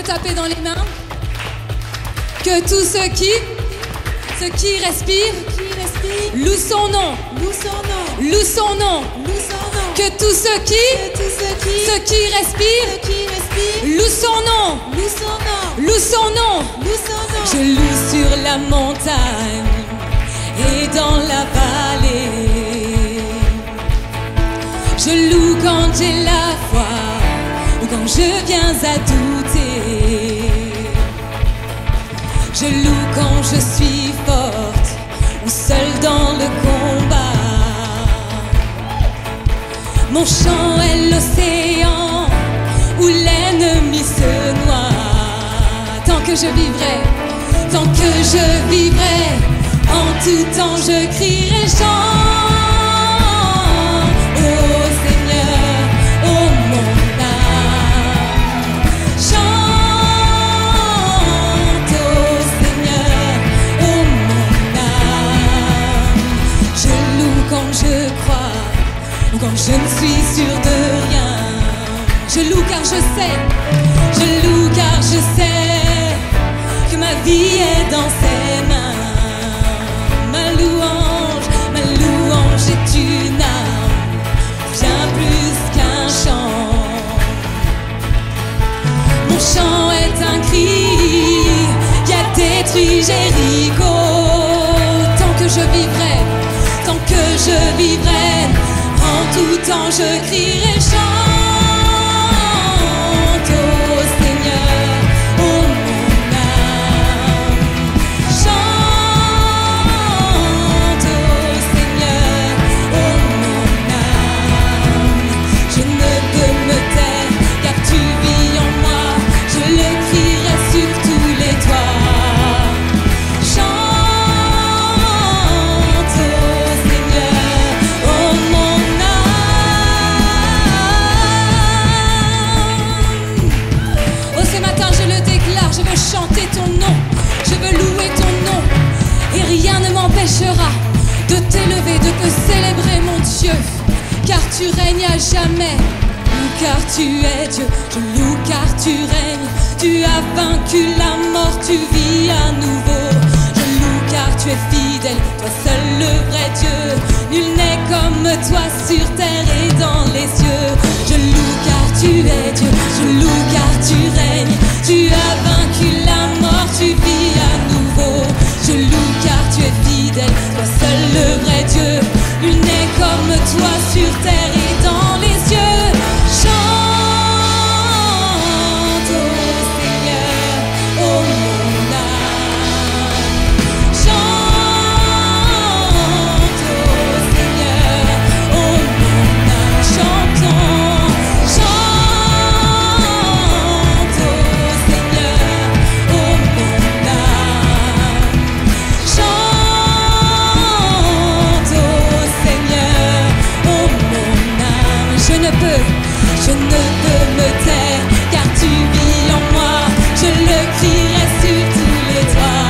peut taper dans les mains. Que tous ceux qui respirent, louent son nom, louent son nom. Que tous ceux qui respirent, louent son nom, louent son nom. Je loue sur la montagne et dans la vallée. Je loue quand j'ai la foi ou quand je viens à douter. Je loue quand je suis forte ou seule dans le combat. Mon chant est l'océan où l'ennemi se noie. Tant que je vivrai, en tout temps je crierai chant. Oh Seigneur, oh mon âme, chante. Oh Seigneur, oh mon âme. Je loue quand je crois ou quand je ne suis sûre de rien. Je loue car je sais que ma vie est dans ses mains. Ma louange est une arme, bien plus qu'un chant. Mon chant est un cri qui a détruit Jéricho. Tant que je vivrai, en tout temps je crierai chant. Chanter ton nom, je veux louer ton nom, et rien ne m'empêchera de t'élever, de te célébrer mon Dieu, car tu règnes à jamais. Loue car tu es Dieu, je loue car tu règnes, tu as vaincu la mort, tu vis à nouveau. Je loue car tu es fidèle, toi seul le vrai Dieu, nul n'est comme toi sur terre et dans les cieux. Je loue car tu es Dieu, je loue car tu règnes, tu as vaincu la mort, tu vis à nouveau. Je loue car tu es fidèle, toi seul le vrai Dieu, nul n'est comme toi sur terre et dans les cieux. Chante, oh Seigneur, oh mon âme. Chante, oh Seigneur, oh mon âme. Chantons, chante, oh Seigneur, oh mon âme. Chante, oh Seigneur, oh mon âme. Je ne peux me taire, car tu vis en moi. Je le crierai sur tous les toits.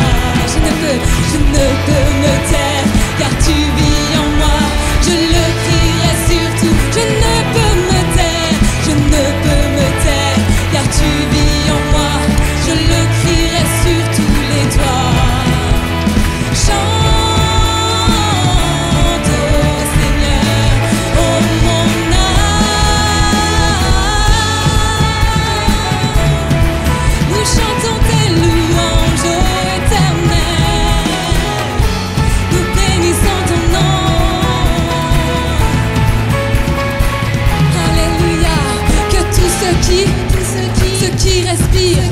Je ne peux me taire, car tu vis en moi. Je le crierai sur tout. Je ne peux me taire, car tu vis en moi. Je le crierai sur tous les toits. Chante, oh Seigneur, oh mon âme. Nous chantons tes louanges, ô Éternel. Nous bénissons ton nom. Alléluia. Que tous ceux qui respirent,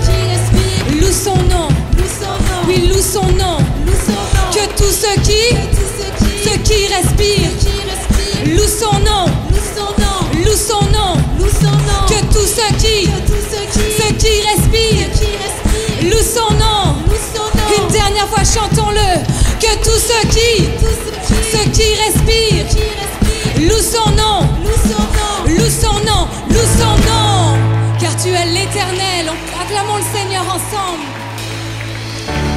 louent son nom. Oui, loue son nom. Que tous ceux qui respirent, louent son nom. Loue son nom. Que tous ceux qui respirent, loue son nom. Une dernière fois, chantons-le. Que tous ceux qui respirent, loue son nom. Loue son nom. Loue son nom. Car tu es l'Éternel. Acclamons le Seigneur ensemble.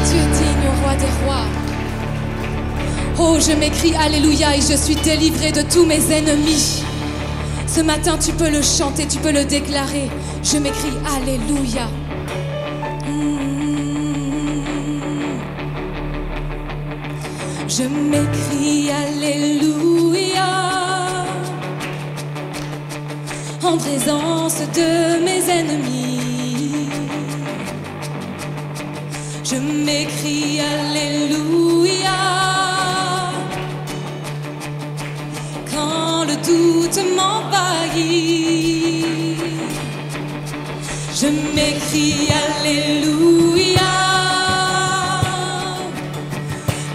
Tu es digne, ô roi des rois. Oh, je m'écris Alléluia et je suis délivré de tous mes ennemis. Ce matin, tu peux le chanter, tu peux le déclarer. Je m'écris Alléluia. Je m'écrie Alléluia en présence de mes ennemis. Je m'écrie Alléluia quand le doute m'envahit. Je m'écrie Alléluia.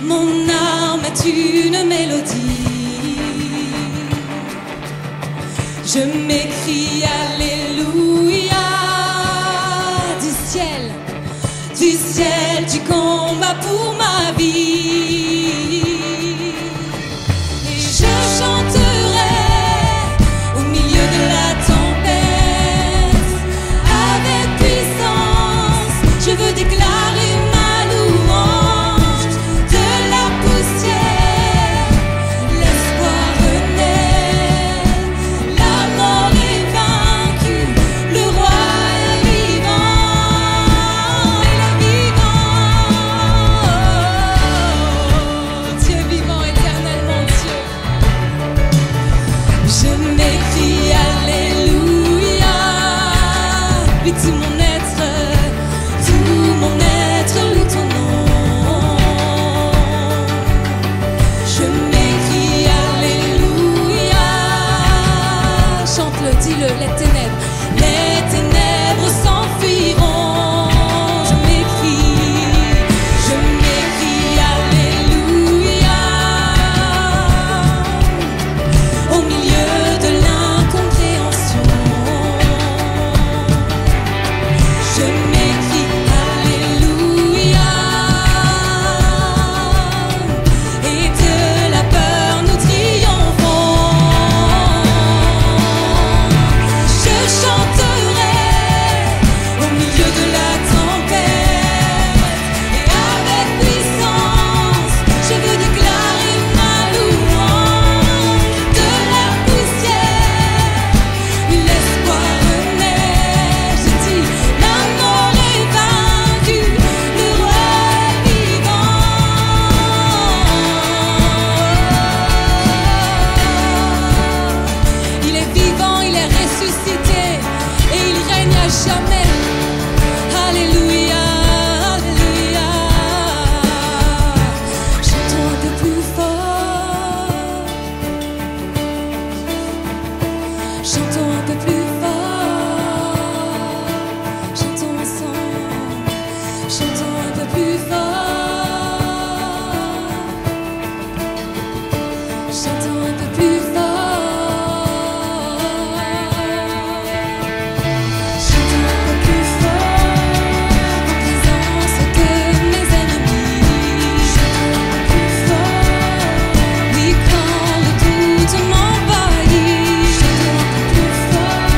Mon âme est une mélodie. Je m'écrie Alléluia. Du ciel, tu combats pour ma vie. Et je chanterai au milieu de la tempête. Avec puissance, je veux déclarer ma louange. De la poussière, l'espoir renaît. La mort est vaincue, le roi est vivant. Il est vivant. Dieu vivant, éternel mon Dieu. Je m'écrie Alléluia. Puis tout mon être loue ton nom. Je m'écrie Alléluia. Chante-le, dis-le, les ténèbres s'enfuiront. Je m'écrie Alléluia. Au milieu de l'incompréhension, je m'écrie Alléluia. Et de la peur nous triomphons. Je chanterai au milieu de la tempête. Et avec puissance, je veux déclarer ma louange. De la poussière, l'espoir renaît. Je dis, la mort est vaincue, le roi est vivant. Il est vivant, il est ressuscité et il règne à jamais. Alléluia, Alléluia. Chantons un peu plus fort. Chantons un peu plus fort. Chantons ensemble. Chantons un peu plus fort. Chantons un peu plus fort. Chantons un peu plus fort en présence de mes ennemis. Chantons un peu plus fort. Oui, quand le doute m'envahit. Chantons un peu plus fort.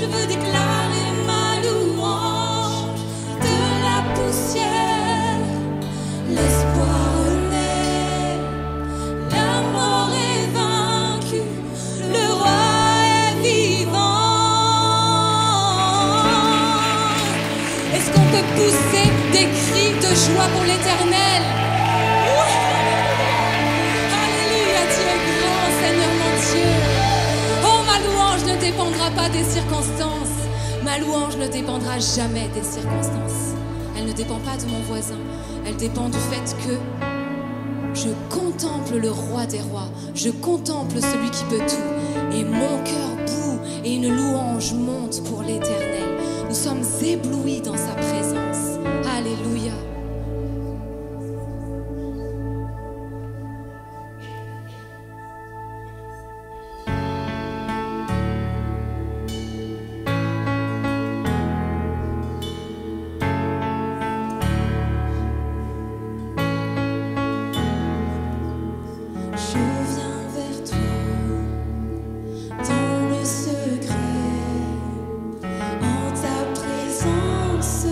veux déclarer ma louange. De la poussière, l'espoir naît. La mort est vaincue, le roi est vivant. Est-ce qu'on peut pousser des cris de joie pour l'Éternel? Alléluia, tu es grand, Seigneur mon Dieu. Oh, ma louange ne dépendra pas des circonstances. Ma louange ne dépendra jamais des circonstances. Elle ne dépend pas de mon voisin. Elle dépend du fait que je contemple le roi des rois. Je contemple celui qui peut tout. Et mon cœur bout et une louange monte pour l'Éternel. Nous sommes éblouis dans sa présence. Alléluia. Je viens vers toi dans le secret, en ta présence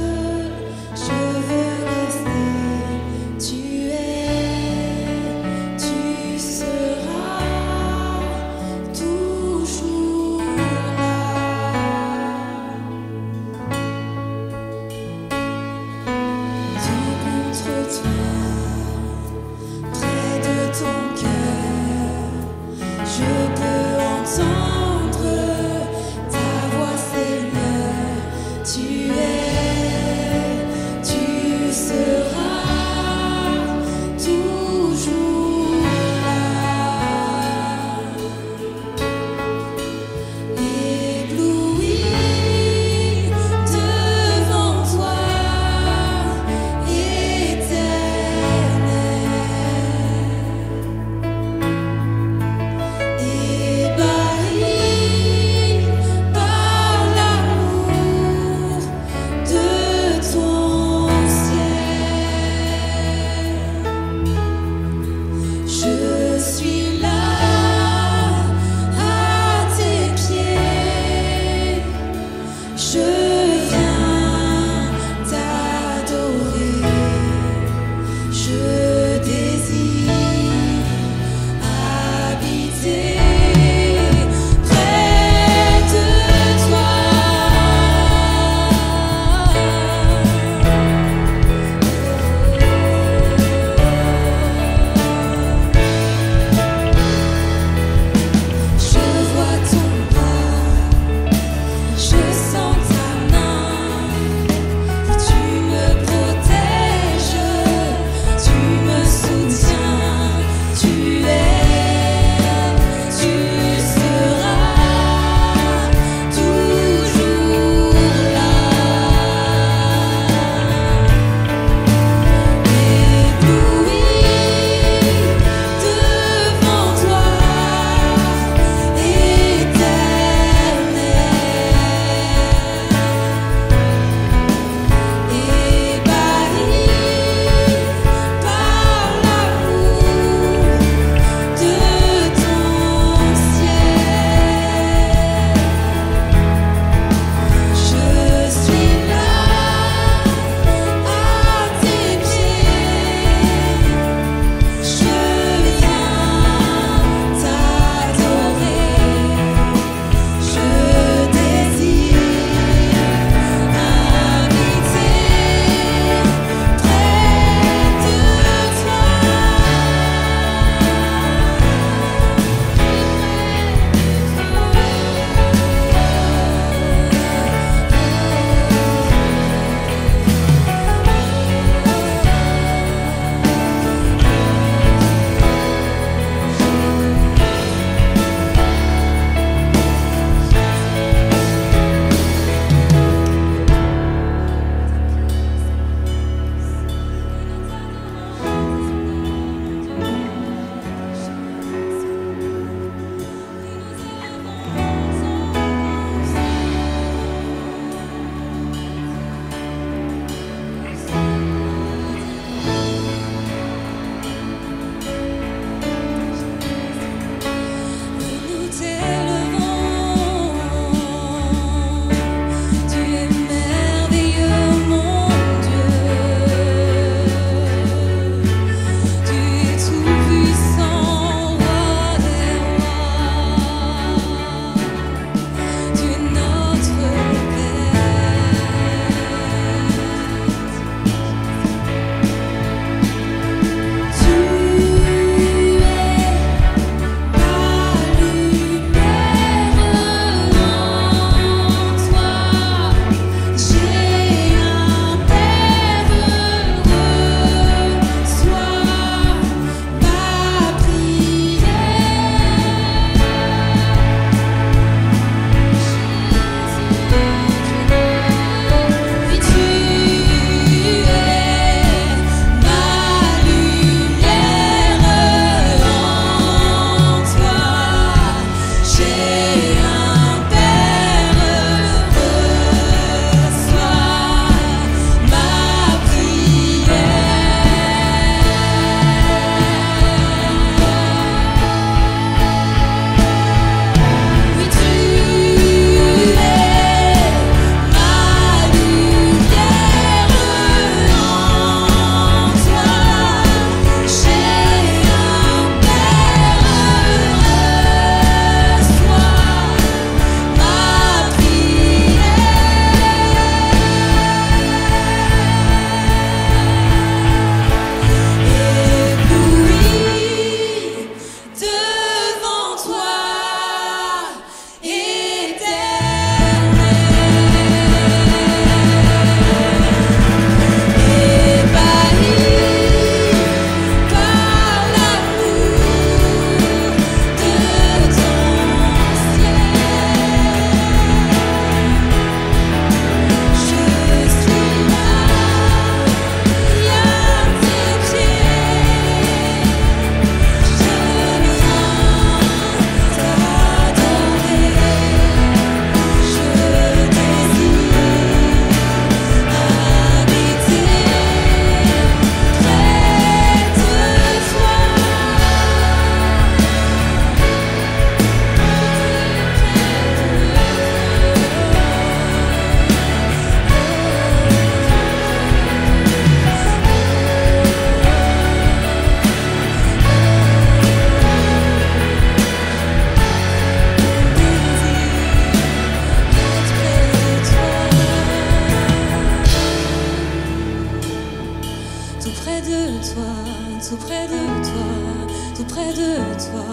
près de toi.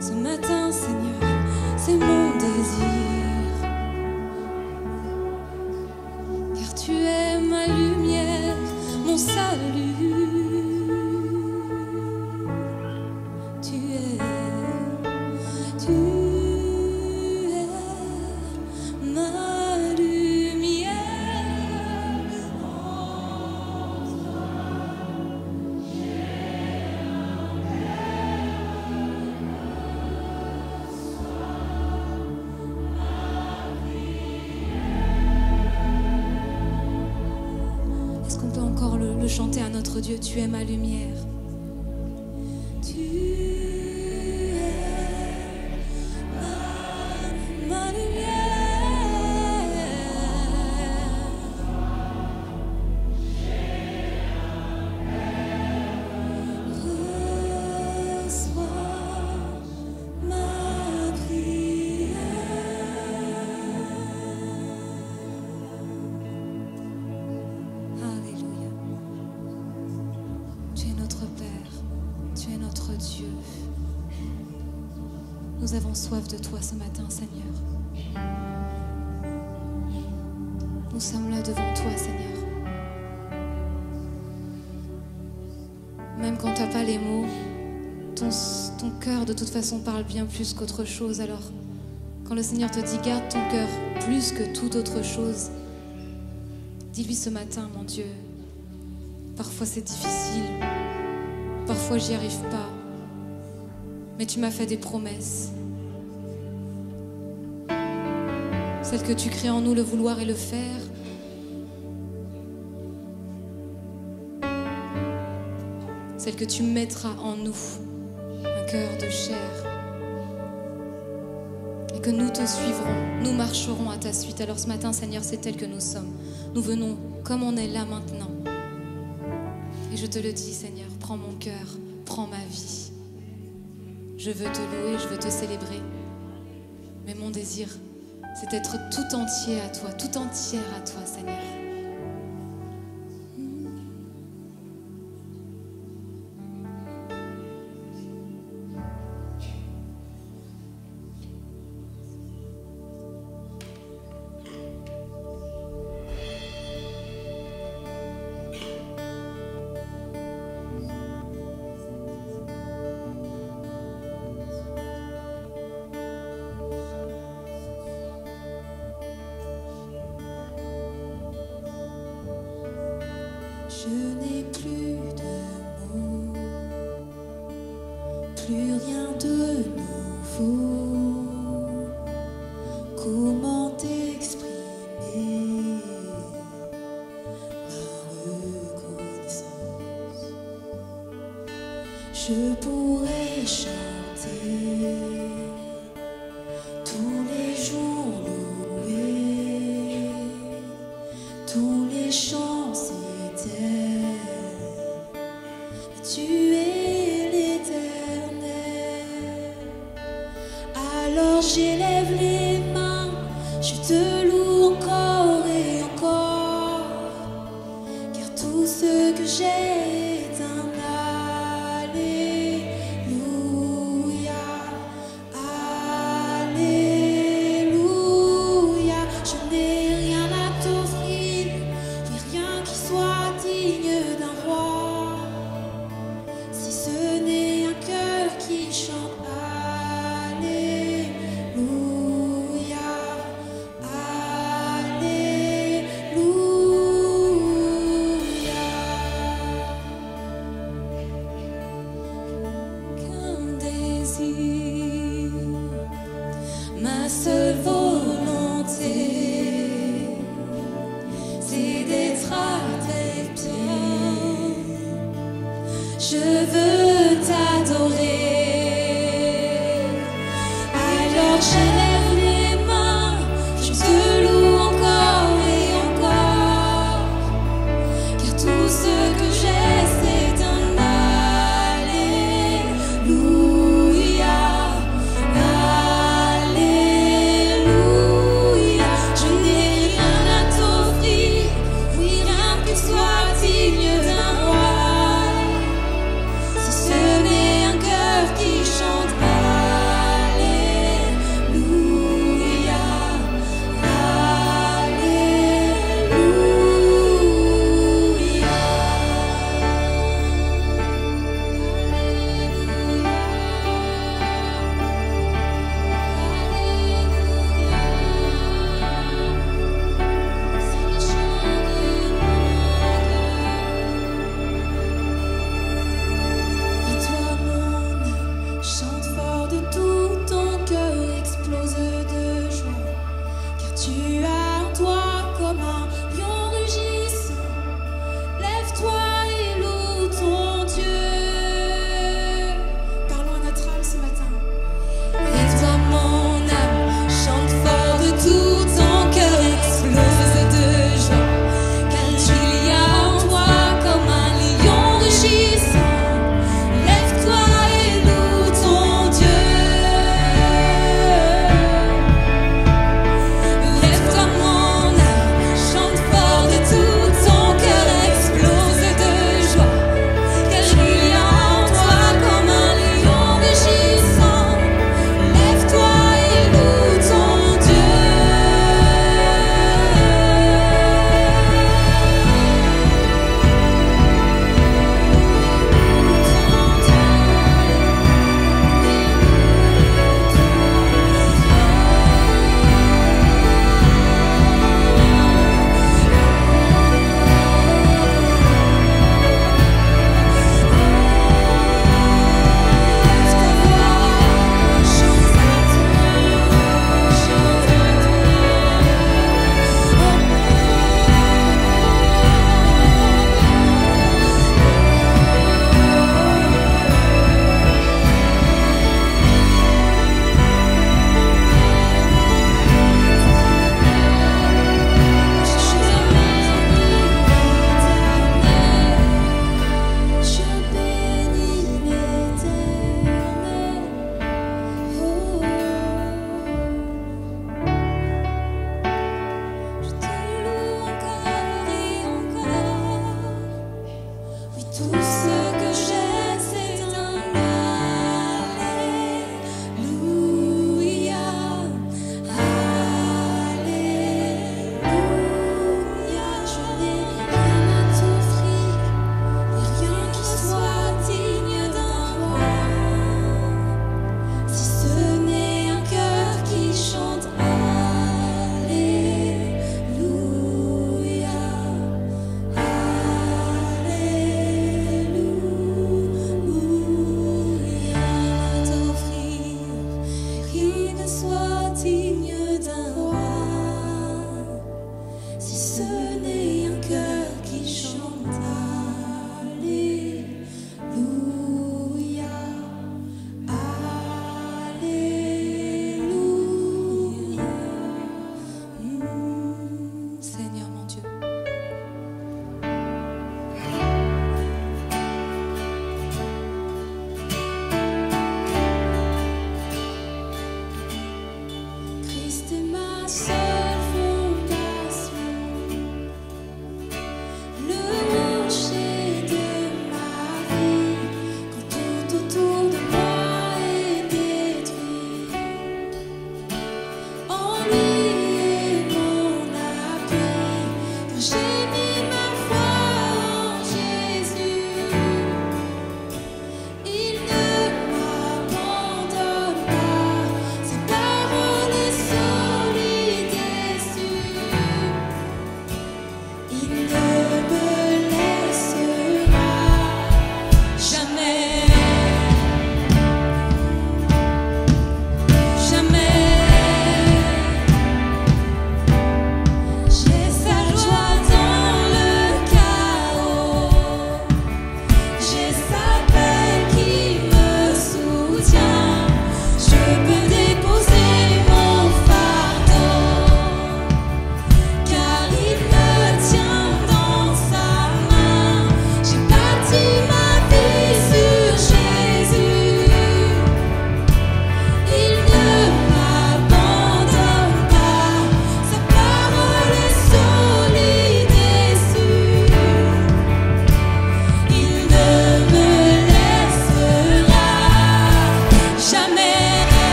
Ce matin, Seigneur, c'est mon désir, car tu es ma lumière, mon salut. Tu es ma lumière. Est-ce qu'on peut encore le chanter à notre Dieu? Tu es ma lumière. Tu es ma lumière. Reçois ma prière. Alléluia. Tu es notre Père, tu es notre Dieu. Nous avons soif de toi ce matin, Seigneur. Nous sommes là devant toi, Seigneur. Même quand tu n'as pas les mots, ton cœur de toute façon parle bien plus qu'autre chose. Alors, quand le Seigneur te dit garde ton cœur plus que toute autre chose, dis-lui ce matin, mon Dieu, parfois c'est difficile, parfois j'y arrive pas, mais tu m'as fait des promesses. Celles que tu crées en nous, le vouloir et le faire. Celles que tu mettras en nous, un cœur de chair. Et que nous te suivrons, nous marcherons à ta suite. Alors ce matin, Seigneur, c'est tel que nous sommes. Nous venons comme on est là maintenant. Et je te le dis, Seigneur, prends mon cœur, prends ma vie. Je veux te louer, je veux te célébrer. Mais mon désir, c'est d'être tout entier à toi, tout entière à toi, Seigneur. Je n'ai plus de mots, plus rien de nouveau. Comment t'exprimer ma reconnaissance? Je pourrais chanter tous les jours, louer tous les chants. Tu es l'Éternel. Alors j'élève les mains, je te loue encore et encore, car tout ce que j'ai est un Alléluia, Alléluia. Je n'ai rien à t'offrir, oui, rien qui soit digne d'un roi. Si ce n'est un cœur qui chante Alléluia, Alléluia. Qu'un désir, ma seule volonté, c'est d'être à tes pieds. Je veux t'adorer. Alors j'élève les mains, je te loue encore et encore, car tout ce que j'ai c'est un Alléluia, Alléluia.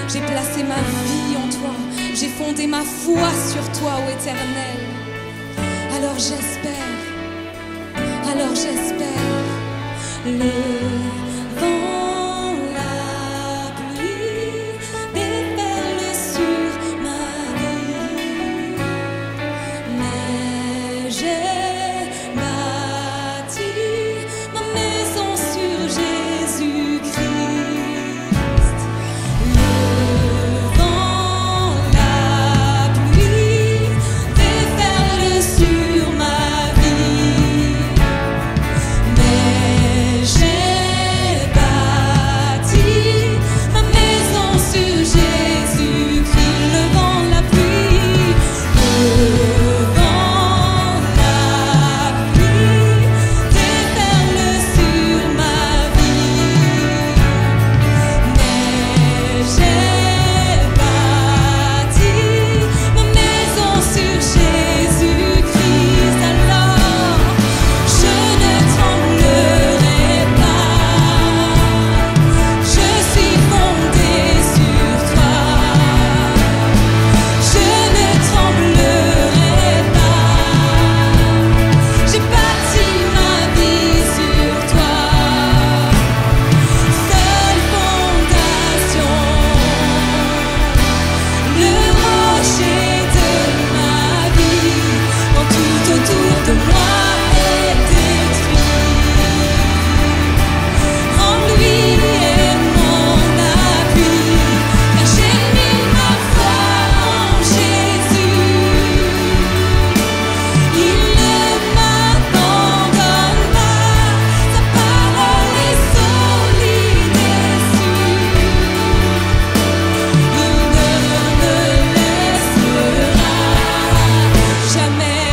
J'ai placé ma vie en toi. J'ai fondé ma foi sur toi, ô Éternel. Alors j'espère. Le vent, la pluie déferlent sur ma vie. Mais j'ai bâti ma maison sur Jésus-Christ. Le vent, la pluie déferlent sur ma vie. Mais j'ai bâti ma maison sur Jésus-Christ. Le vent, la pluie, le vent, la pluie déferlent sur ma vie. Mais j'ai bâti ma maison sur Jésus-Christ. Alors je ne tremblerai pas. Je suis fondé sur toi. Je ne tremblerai pas. J'ai bâti ma vie sur toi. Seule fondation, le rocher de ma vie, quand tout autour de moi est détruit. En lui est mon appui, car j'ai mis ma foi en Jésus. Il ne m'abandonne pas, sa parole est solide et sûre. Il ne me laissera jamais,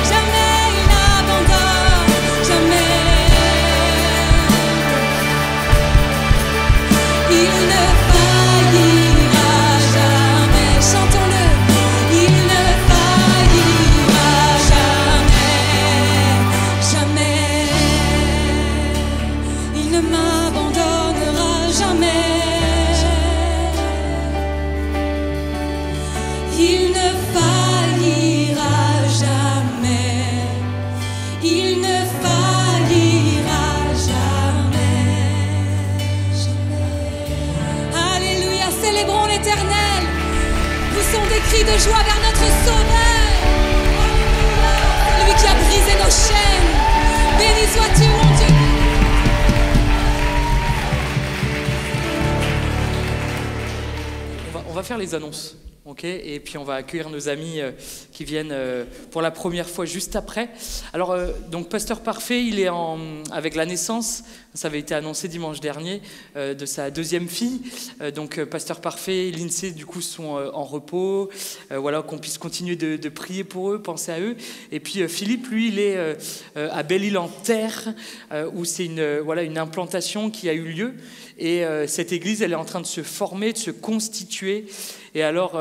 jamais il n'abandonne, jamais. Il ne faillira jamais, chantons-le. Il ne faillira jamais, jamais. Il ne m'abandonnera jamais. Il ne faillira jamais. Il ne faillira jamais. Alléluia, célébrons l'Éternel. Poussons des cris de joie vers notre Sauveur. Lui qui a brisé nos chaînes. Béni sois-tu, mon Dieu. On va faire les annonces, ok? Et puis on va accueillir nos amis qui viennent pour la première fois juste après. Alors, donc Pasteur Parfait, il est avec la naissance, ça avait été annoncé dimanche dernier, de sa deuxième fille. Donc Pasteur Parfait et l'INSEE du coup sont en repos. Voilà, qu'on puisse continuer de prier pour eux, penser à eux. Et puis Philippe, lui, il est à Belle-Île-en-Terre, où c'est une implantation qui a eu lieu. Et cette église, elle est en train de se former, de se constituer. Et alors,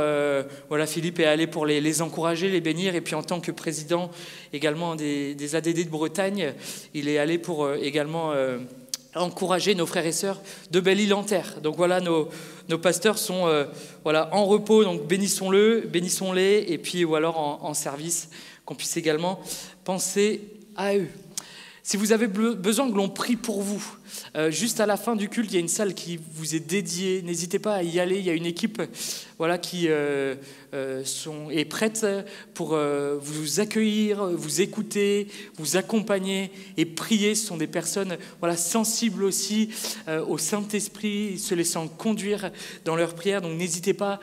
voilà, Philippe est allé pour les encourager, les bénir. Et puis en tant que président également des ADD de Bretagne, il est allé pour également encourager nos frères et sœurs de Belle-Île-en-Terre. Donc voilà, nos pasteurs sont en repos, donc bénissons-les, et puis ou alors en service, qu'on puisse également penser à eux. Si vous avez besoin que l'on prie pour vous, juste à la fin du culte, il y a une salle qui vous est dédiée. N'hésitez pas à y aller. Il y a une équipe qui est prête pour vous accueillir, vous écouter, vous accompagner et prier. Ce sont des personnes sensibles aussi au Saint-Esprit, se laissant conduire dans leur prière. Donc n'hésitez pas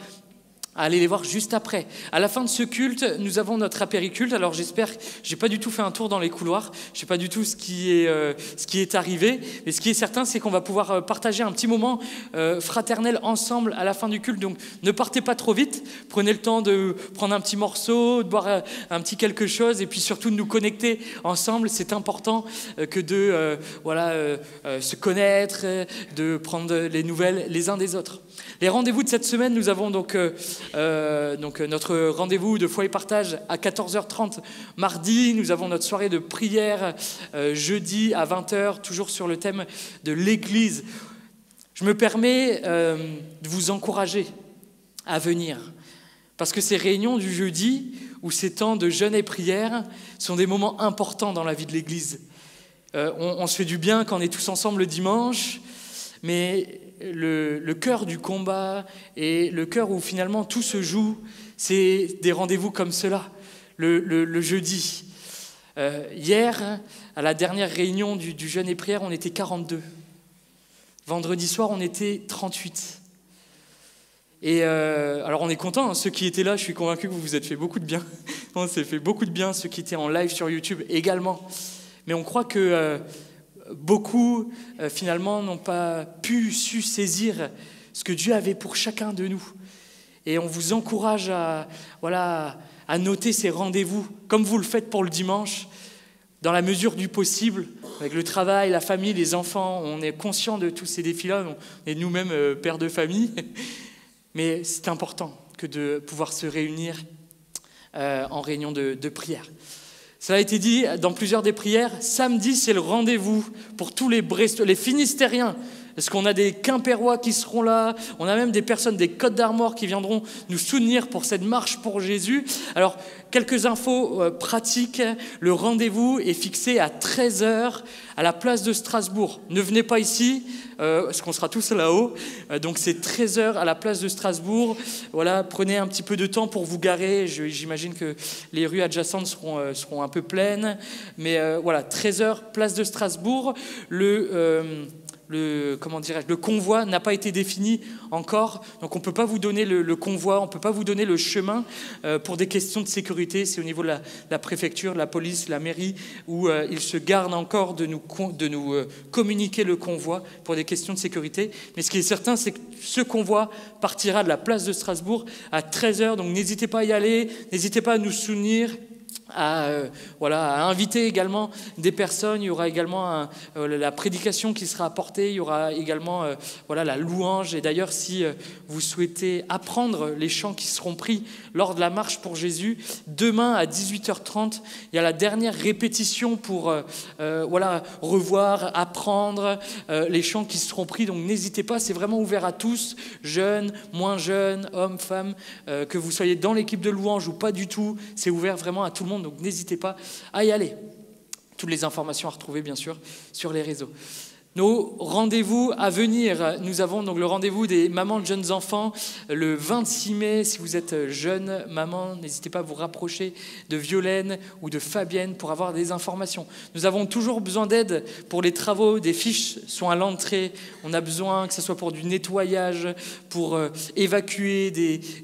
à aller les voir juste après. À la fin de ce culte, nous avons notre apériculte. Alors j'espère, j'ai pas du tout fait un tour dans les couloirs, je sais pas du tout ce qui est arrivé, mais ce qui est certain, c'est qu'on va pouvoir partager un petit moment fraternel ensemble à la fin du culte. Donc ne partez pas trop vite, prenez le temps de prendre un petit morceau, de boire un petit quelque chose, et puis surtout de nous connecter ensemble. C'est important que de se connaître, de prendre les nouvelles les uns des autres. Les rendez-vous de cette semaine, nous avons donc notre rendez-vous de foi et partage à 14h30 mardi. Nous avons notre soirée de prière jeudi à 20h, toujours sur le thème de l'Église. Je me permets de vous encourager à venir, parce que ces réunions du jeudi ou ces temps de jeûne et prière sont des moments importants dans la vie de l'Église. On se fait du bien quand on est tous ensemble le dimanche, mais le cœur du combat et le cœur où finalement tout se joue, c'est des rendez-vous comme cela, le jeudi. Hier, à la dernière réunion du jeûne et prière, on était 42. Vendredi soir, on était 38. Et alors on est contents, hein, ceux qui étaient là, je suis convaincu que vous vous êtes fait beaucoup de bien. On s'est fait beaucoup de bien, ceux qui étaient en live sur YouTube également. Mais on croit que beaucoup, finalement, n'ont pas su saisir ce que Dieu avait pour chacun de nous. Et on vous encourage à noter ces rendez-vous, comme vous le faites pour le dimanche, dans la mesure du possible, avec le travail, la famille, les enfants. On est conscient de tous ces défis-là, on est nous-mêmes pères de famille. Mais c'est important que de pouvoir se réunir en réunion de prière. Ça a été dit dans plusieurs des prières. Samedi, c'est le rendez-vous pour tous les Finistériens. Est-ce qu'on a des Quimpérois qui seront là? On a même des personnes des Côtes d'Armor qui viendront nous soutenir pour cette marche pour Jésus. Alors, quelques infos pratiques. Le rendez-vous est fixé à 13h à la place de Strasbourg. Ne venez pas ici, parce qu'on sera tous là-haut. Donc, c'est 13h à la place de Strasbourg. Voilà, prenez un petit peu de temps pour vous garer. J'imagine que les rues adjacentes seront un peu pleines. Mais voilà, 13h, place de Strasbourg. Le convoi n'a pas été défini encore, donc on ne peut pas vous donner le convoi, on ne peut pas vous donner le chemin pour des questions de sécurité. C'est au niveau de la préfecture, la police, la mairie, où ils se gardent encore de nous communiquer le convoi pour des questions de sécurité. Mais ce qui est certain, c'est que ce convoi partira de la place de Strasbourg à 13h, donc n'hésitez pas à y aller, n'hésitez pas à nous soutenir. À inviter également des personnes. Il y aura également la prédication qui sera apportée, il y aura également la louange. Et d'ailleurs, si vous souhaitez apprendre les chants qui seront pris lors de la marche pour Jésus, demain à 18h30, il y a la dernière répétition pour revoir, apprendre les chants qui seront pris. Donc n'hésitez pas, c'est vraiment ouvert à tous, jeunes, moins jeunes, hommes, femmes, que vous soyez dans l'équipe de louange ou pas du tout, c'est ouvert vraiment à tout le monde. Donc n'hésitez pas à y aller. Toutes les informations à retrouver bien sûr sur les réseaux. Nos rendez-vous à venir, nous avons donc le rendez-vous des mamans de jeunes enfants le 26 mai. Si vous êtes jeune maman, n'hésitez pas à vous rapprocher de Violaine ou de Fabienne pour avoir des informations. Nous avons toujours besoin d'aide pour les travaux, des fiches sont à l'entrée. On a besoin que ce soit pour du nettoyage, pour évacuer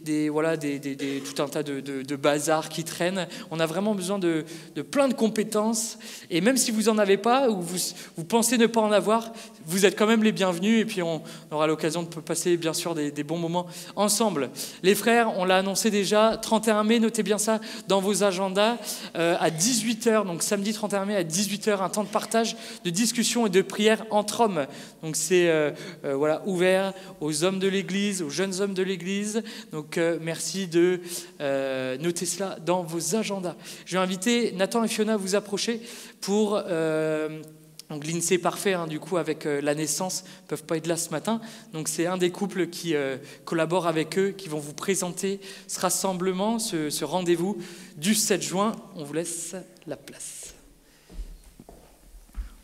tout un tas de bazar qui traînent. On a vraiment besoin de plein de compétences. Et même si vous n'en avez pas ou vous pensez ne pas en avoir, vous êtes quand même les bienvenus et puis on aura l'occasion de passer bien sûr des bons moments ensemble. Les frères, on l'a annoncé déjà, 31 mai, notez bien ça dans vos agendas, à 18h, donc samedi 31 mai à 18h, un temps de partage, de discussion et de prière entre hommes. Donc c'est ouvert aux hommes de l'Église, aux jeunes hommes de l'Église. Donc merci de noter cela dans vos agendas. Je vais inviter Nathan et Fiona à vous approcher pour... Donc l'INSEE parfait, du coup, avec la naissance, ne peuvent pas être là ce matin. Donc c'est un des couples qui collabore avec eux, qui vont vous présenter ce rassemblement, ce rendez-vous du 7 juin. On vous laisse la place.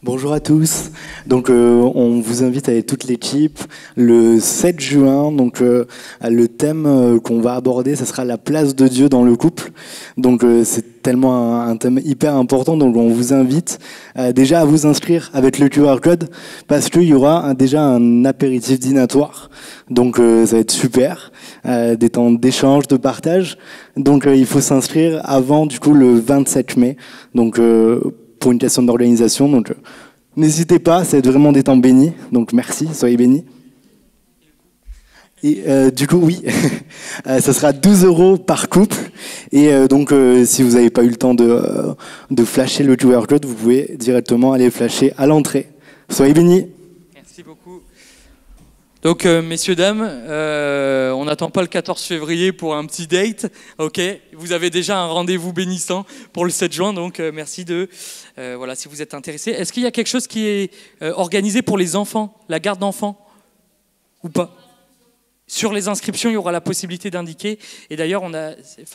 Bonjour à tous. Donc on vous invite avec toute l'équipe le 7 juin. Donc le thème qu'on va aborder, ce sera la place de Dieu dans le couple. Donc c'est tellement un thème hyper important. Donc on vous invite déjà à vous inscrire avec le QR code parce qu'il y aura déjà un apéritif dînatoire. Donc ça va être super, des temps d'échange, de partage. Donc il faut s'inscrire avant du coup le 27 mai. Donc pour une question d'organisation, donc n'hésitez pas, c'est vraiment des temps bénis, donc merci, soyez bénis. Et du coup, oui, ça sera 12 € par couple, et donc si vous n'avez pas eu le temps de flasher le QR code, vous pouvez directement aller flasher à l'entrée. Soyez bénis. Merci beaucoup. Donc, messieurs, dames, on n'attend pas le 14 février pour un petit date, ok? Vous avez déjà un rendez-vous bénissant pour le 7 juin, donc merci si vous êtes intéressés. Est-ce qu'il y a quelque chose qui est organisé pour les enfants, la garde d'enfants? ou pas? Sur les inscriptions, il y aura la possibilité d'indiquer. Et d'ailleurs,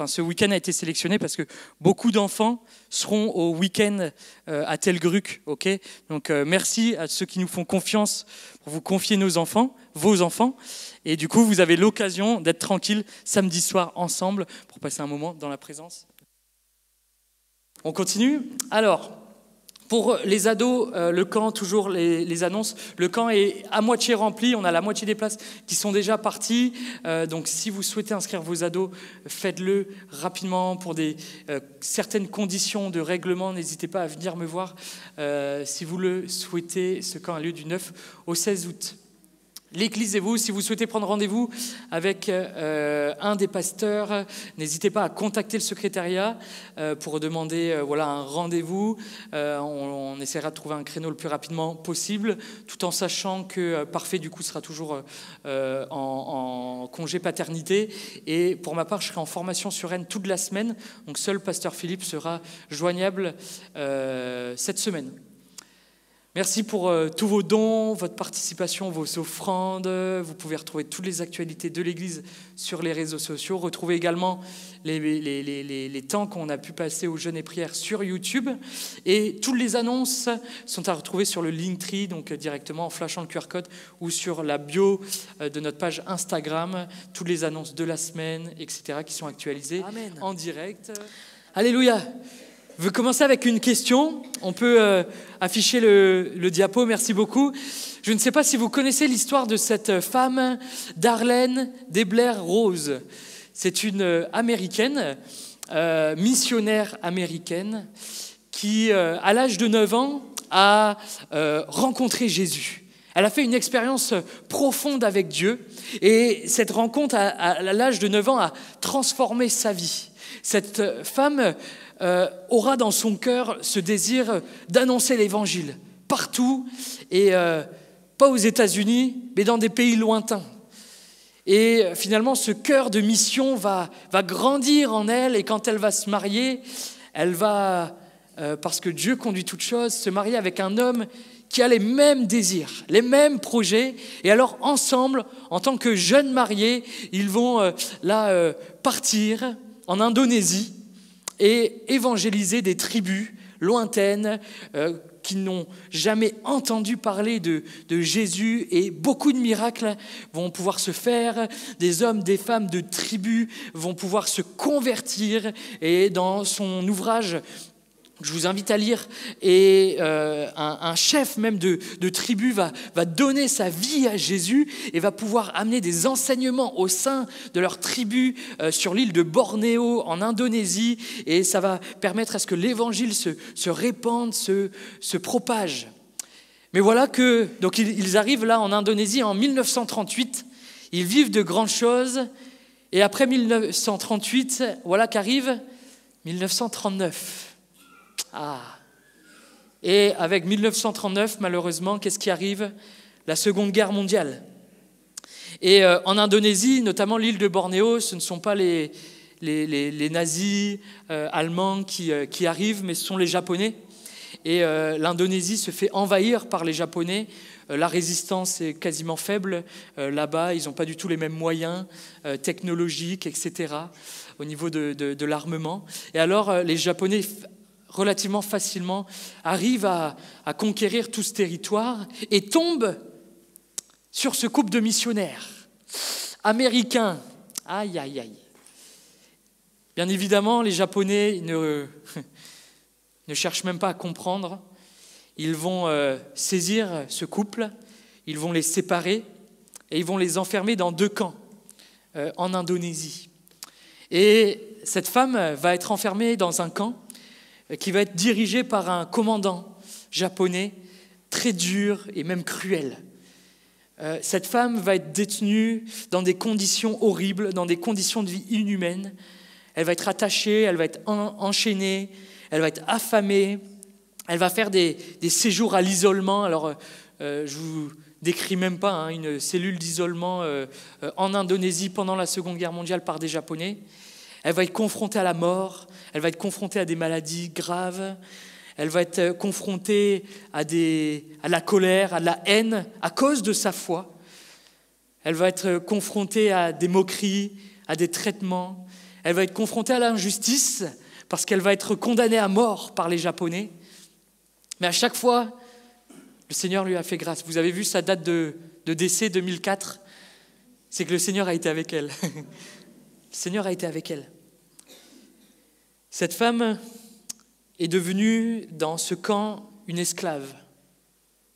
ce week-end a été sélectionné parce que beaucoup d'enfants seront au week-end à Telgruc. Okay, donc, merci à ceux qui nous font confiance pour vous confier vos enfants. Et du coup, vous avez l'occasion d'être tranquille samedi soir ensemble pour passer un moment dans la présence. On continue. Alors, pour les ados, le camp, toujours les annonces, le camp est à moitié rempli, on a la moitié des places qui sont déjà parties, donc si vous souhaitez inscrire vos ados, faites-le rapidement pour certaines conditions de règlement, n'hésitez pas à venir me voir si vous le souhaitez. Ce camp a lieu du 9 au 16 août. L'église et vous, si vous souhaitez prendre rendez-vous avec un des pasteurs, n'hésitez pas à contacter le secrétariat pour demander un rendez-vous. On essaiera de trouver un créneau le plus rapidement possible, tout en sachant que Parfait du coup sera toujours en congé paternité. Et pour ma part, je serai en formation sur Rennes toute la semaine, donc seul pasteur Philippe sera joignable cette semaine. Merci pour tous vos dons, votre participation, vos offrandes. Vous pouvez retrouver toutes les actualités de l'Église sur les réseaux sociaux. Retrouvez également les temps qu'on a pu passer aux jeûnes et prières sur YouTube. Et toutes les annonces sont à retrouver sur le Linktree, donc directement en flashant le QR code ou sur la bio de notre page Instagram. Toutes les annonces de la semaine, etc., qui sont actualisées en direct. Alléluia. Je veux commencer avec une question. On peut afficher le diapo, merci beaucoup. Je ne sais pas si vous connaissez l'histoire de cette femme, Darlene Debler-Rose. C'est une américaine, missionnaire américaine, qui, à l'âge de 9 ans, a rencontré Jésus. Elle a fait une expérience profonde avec Dieu. Et cette rencontre, à l'âge de 9 ans, a transformé sa vie. Cette femme aura dans son cœur ce désir d'annoncer l'évangile partout, et pas aux États-Unis, mais dans des pays lointains. Et finalement, ce cœur de mission va grandir en elle, et quand elle va se marier, elle va, parce que Dieu conduit toutes choses, se marier avec un homme qui a les mêmes désirs, les mêmes projets. Et alors, ensemble, en tant que jeunes mariés, ils vont partir en Indonésie et évangéliser des tribus lointaines qui n'ont jamais entendu parler de Jésus, et beaucoup de miracles vont pouvoir se faire. Des hommes, des femmes de tribus vont pouvoir se convertir, et dans son ouvrage, je vous invite à lire, et un chef même de tribu va donner sa vie à Jésus et va pouvoir amener des enseignements au sein de leur tribu sur l'île de Bornéo en Indonésie, et ça va permettre à ce que l'évangile se répande, se propage. Mais voilà que donc ils arrivent là en Indonésie en 1938, ils vivent de grandes choses, et après 1938, voilà qu'arrive 1939. Et avec 1939, malheureusement, qu'est-ce qui arrive? La Seconde Guerre mondiale. Et en Indonésie, notamment l'île de Bornéo, ce ne sont pas les nazis allemands qui arrivent, mais ce sont les Japonais. Et l'Indonésie se fait envahir par les Japonais. La résistance est quasiment faible là-bas. Ils n'ont pas du tout les mêmes moyens technologiques, etc., au niveau de l'armement. Et alors, les Japonais relativement facilement, arrive à conquérir tout ce territoire et tombe sur ce couple de missionnaires américains. Aïe, aïe, aïe. Bien évidemment, les Japonais ne cherchent même pas à comprendre. Ils vont saisir ce couple, ils vont les séparer et ils vont les enfermer dans 2 camps en Indonésie. Et cette femme va être enfermée dans un camp qui va être dirigé par un commandant japonais très dur et même cruel. Cette femme va être détenue dans des conditions horribles, dans des conditions de vie inhumaines. Elle va être attachée, elle va être enchaînée, elle va être affamée, elle va faire des séjours à l'isolement. Alors, je vous décris même pas une cellule d'isolement en Indonésie pendant la Seconde Guerre mondiale par des Japonais. Elle va être confrontée à la mort, elle va être confrontée à des maladies graves, elle va être confrontée à la colère, à la haine à cause de sa foi. Elle va être confrontée à des moqueries, à des traitements. Elle va être confrontée à l'injustice parce qu'elle va être condamnée à mort par les Japonais. Mais à chaque fois, le Seigneur lui a fait grâce. Vous avez vu sa date de décès, 2004 ? C'est que le Seigneur a été avec elle. Le Seigneur a été avec elle. Cette femme est devenue dans ce camp une esclave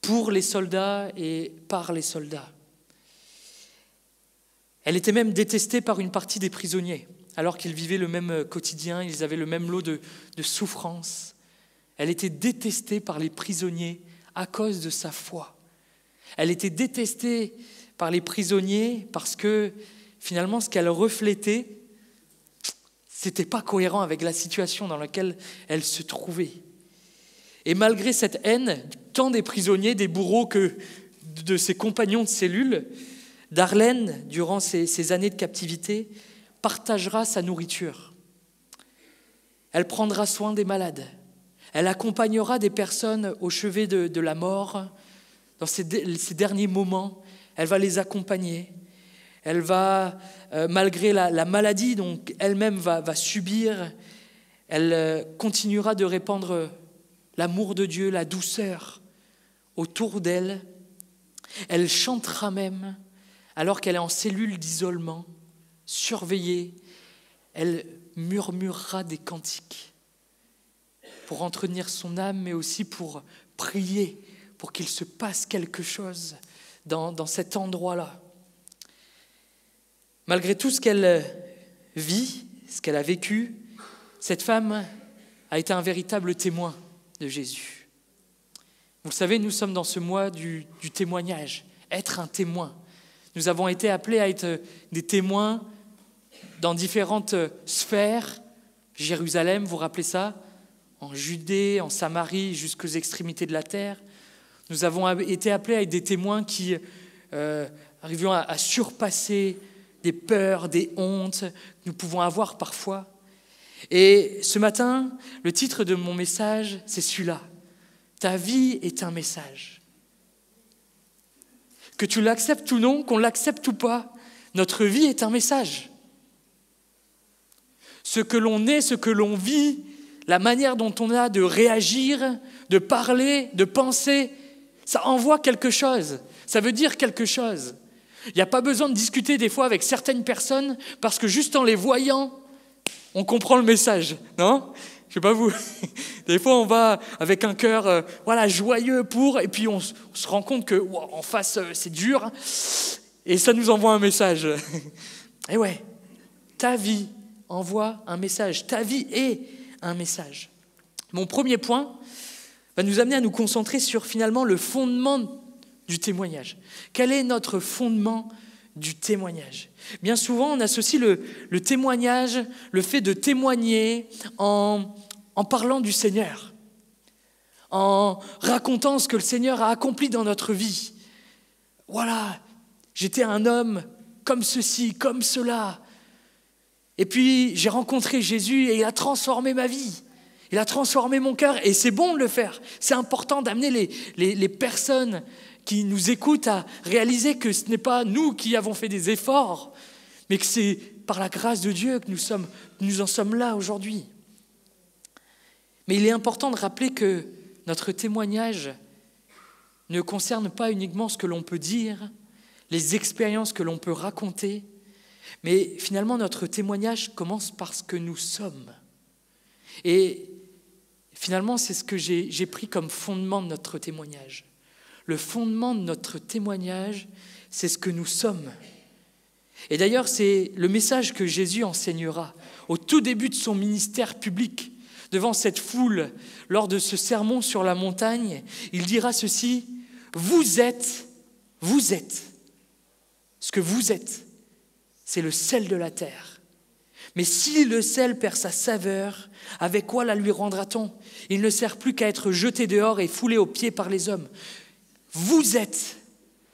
pour les soldats et par les soldats. Elle était même détestée par une partie des prisonniers, alors qu'ils vivaient le même quotidien, ils avaient le même lot de souffrance. Elle était détestée par les prisonniers à cause de sa foi. Elle était détestée par les prisonniers parce que finalement ce qu'elle reflétait, c'était pas cohérent avec la situation dans laquelle elle se trouvait. Et malgré cette haine, tant des prisonniers, des bourreaux que de ses compagnons de cellule, Darlene, durant ces années de captivité, partagera sa nourriture. Elle prendra soin des malades. Elle accompagnera des personnes au chevet de la mort. Dans ces derniers moments, elle va les accompagner. Elle va, malgré la maladie donc elle-même va subir, elle continuera de répandre l'amour de Dieu, la douceur autour d'elle. Elle chantera même, alors qu'elle est en cellule d'isolement, surveillée. Elle murmurera des cantiques pour entretenir son âme, mais aussi pour prier, pour qu'il se passe quelque chose dans cet endroit-là. Malgré tout ce qu'elle vit, ce qu'elle a vécu, cette femme a été un véritable témoin de Jésus. Vous le savez, nous sommes dans ce mois du témoignage, être un témoin. Nous avons été appelés à être des témoins dans différentes sphères. Jérusalem, vous vous rappelez ça ? En Judée, en Samarie, jusqu'aux extrémités de la terre. Nous avons été appelés à être des témoins qui arrivions à surpasser des peurs, des hontes que nous pouvons avoir parfois. Et ce matin, le titre de mon message, c'est celui-là. Ta vie est un message. Que tu l'acceptes ou non, qu'on l'accepte ou pas, notre vie est un message. Ce que l'on est, ce que l'on vit, la manière dont on a de réagir, de parler, de penser, ça envoie quelque chose, ça veut dire quelque chose. Il n'y a pas besoin de discuter des fois avec certaines personnes parce que juste en les voyant, on comprend le message, non ? Je sais pas vous. Des fois, on va avec un cœur joyeux et puis on se rend compte que en face, c'est dur et ça nous envoie un message. Et ouais, ta vie envoie un message. Ta vie est un message. Mon premier point va nous amener à nous concentrer sur finalement le fondement du témoignage. Quel est notre fondement du témoignage ? Bien souvent, on associe le témoignage, le fait de témoigner en parlant du Seigneur, en racontant ce que le Seigneur a accompli dans notre vie. Voilà, j'étais un homme comme ceci, comme cela. Et puis, j'ai rencontré Jésus et il a transformé ma vie. Il a transformé mon cœur et c'est bon de le faire. C'est important d'amener les personnes qui nous écoutent à réaliser que ce n'est pas nous qui avons fait des efforts, mais que c'est par la grâce de Dieu que nous en sommes là aujourd'hui. Mais il est important de rappeler que notre témoignage ne concerne pas uniquement ce que l'on peut dire, les expériences que l'on peut raconter, mais finalement notre témoignage commence par ce que nous sommes. Et finalement, c'est ce que j'ai pris comme fondement de notre témoignage. Le fondement de notre témoignage, c'est ce que nous sommes. Et d'ailleurs, c'est le message que Jésus enseignera au tout début de son ministère public, devant cette foule, lors de ce sermon sur la montagne. Il dira ceci, vous êtes, ce que vous êtes, c'est le sel de la terre. Mais si le sel perd sa saveur, avec quoi la lui rendra-t-on ? Il ne sert plus qu'à être jeté dehors et foulé aux pieds par les hommes. Vous êtes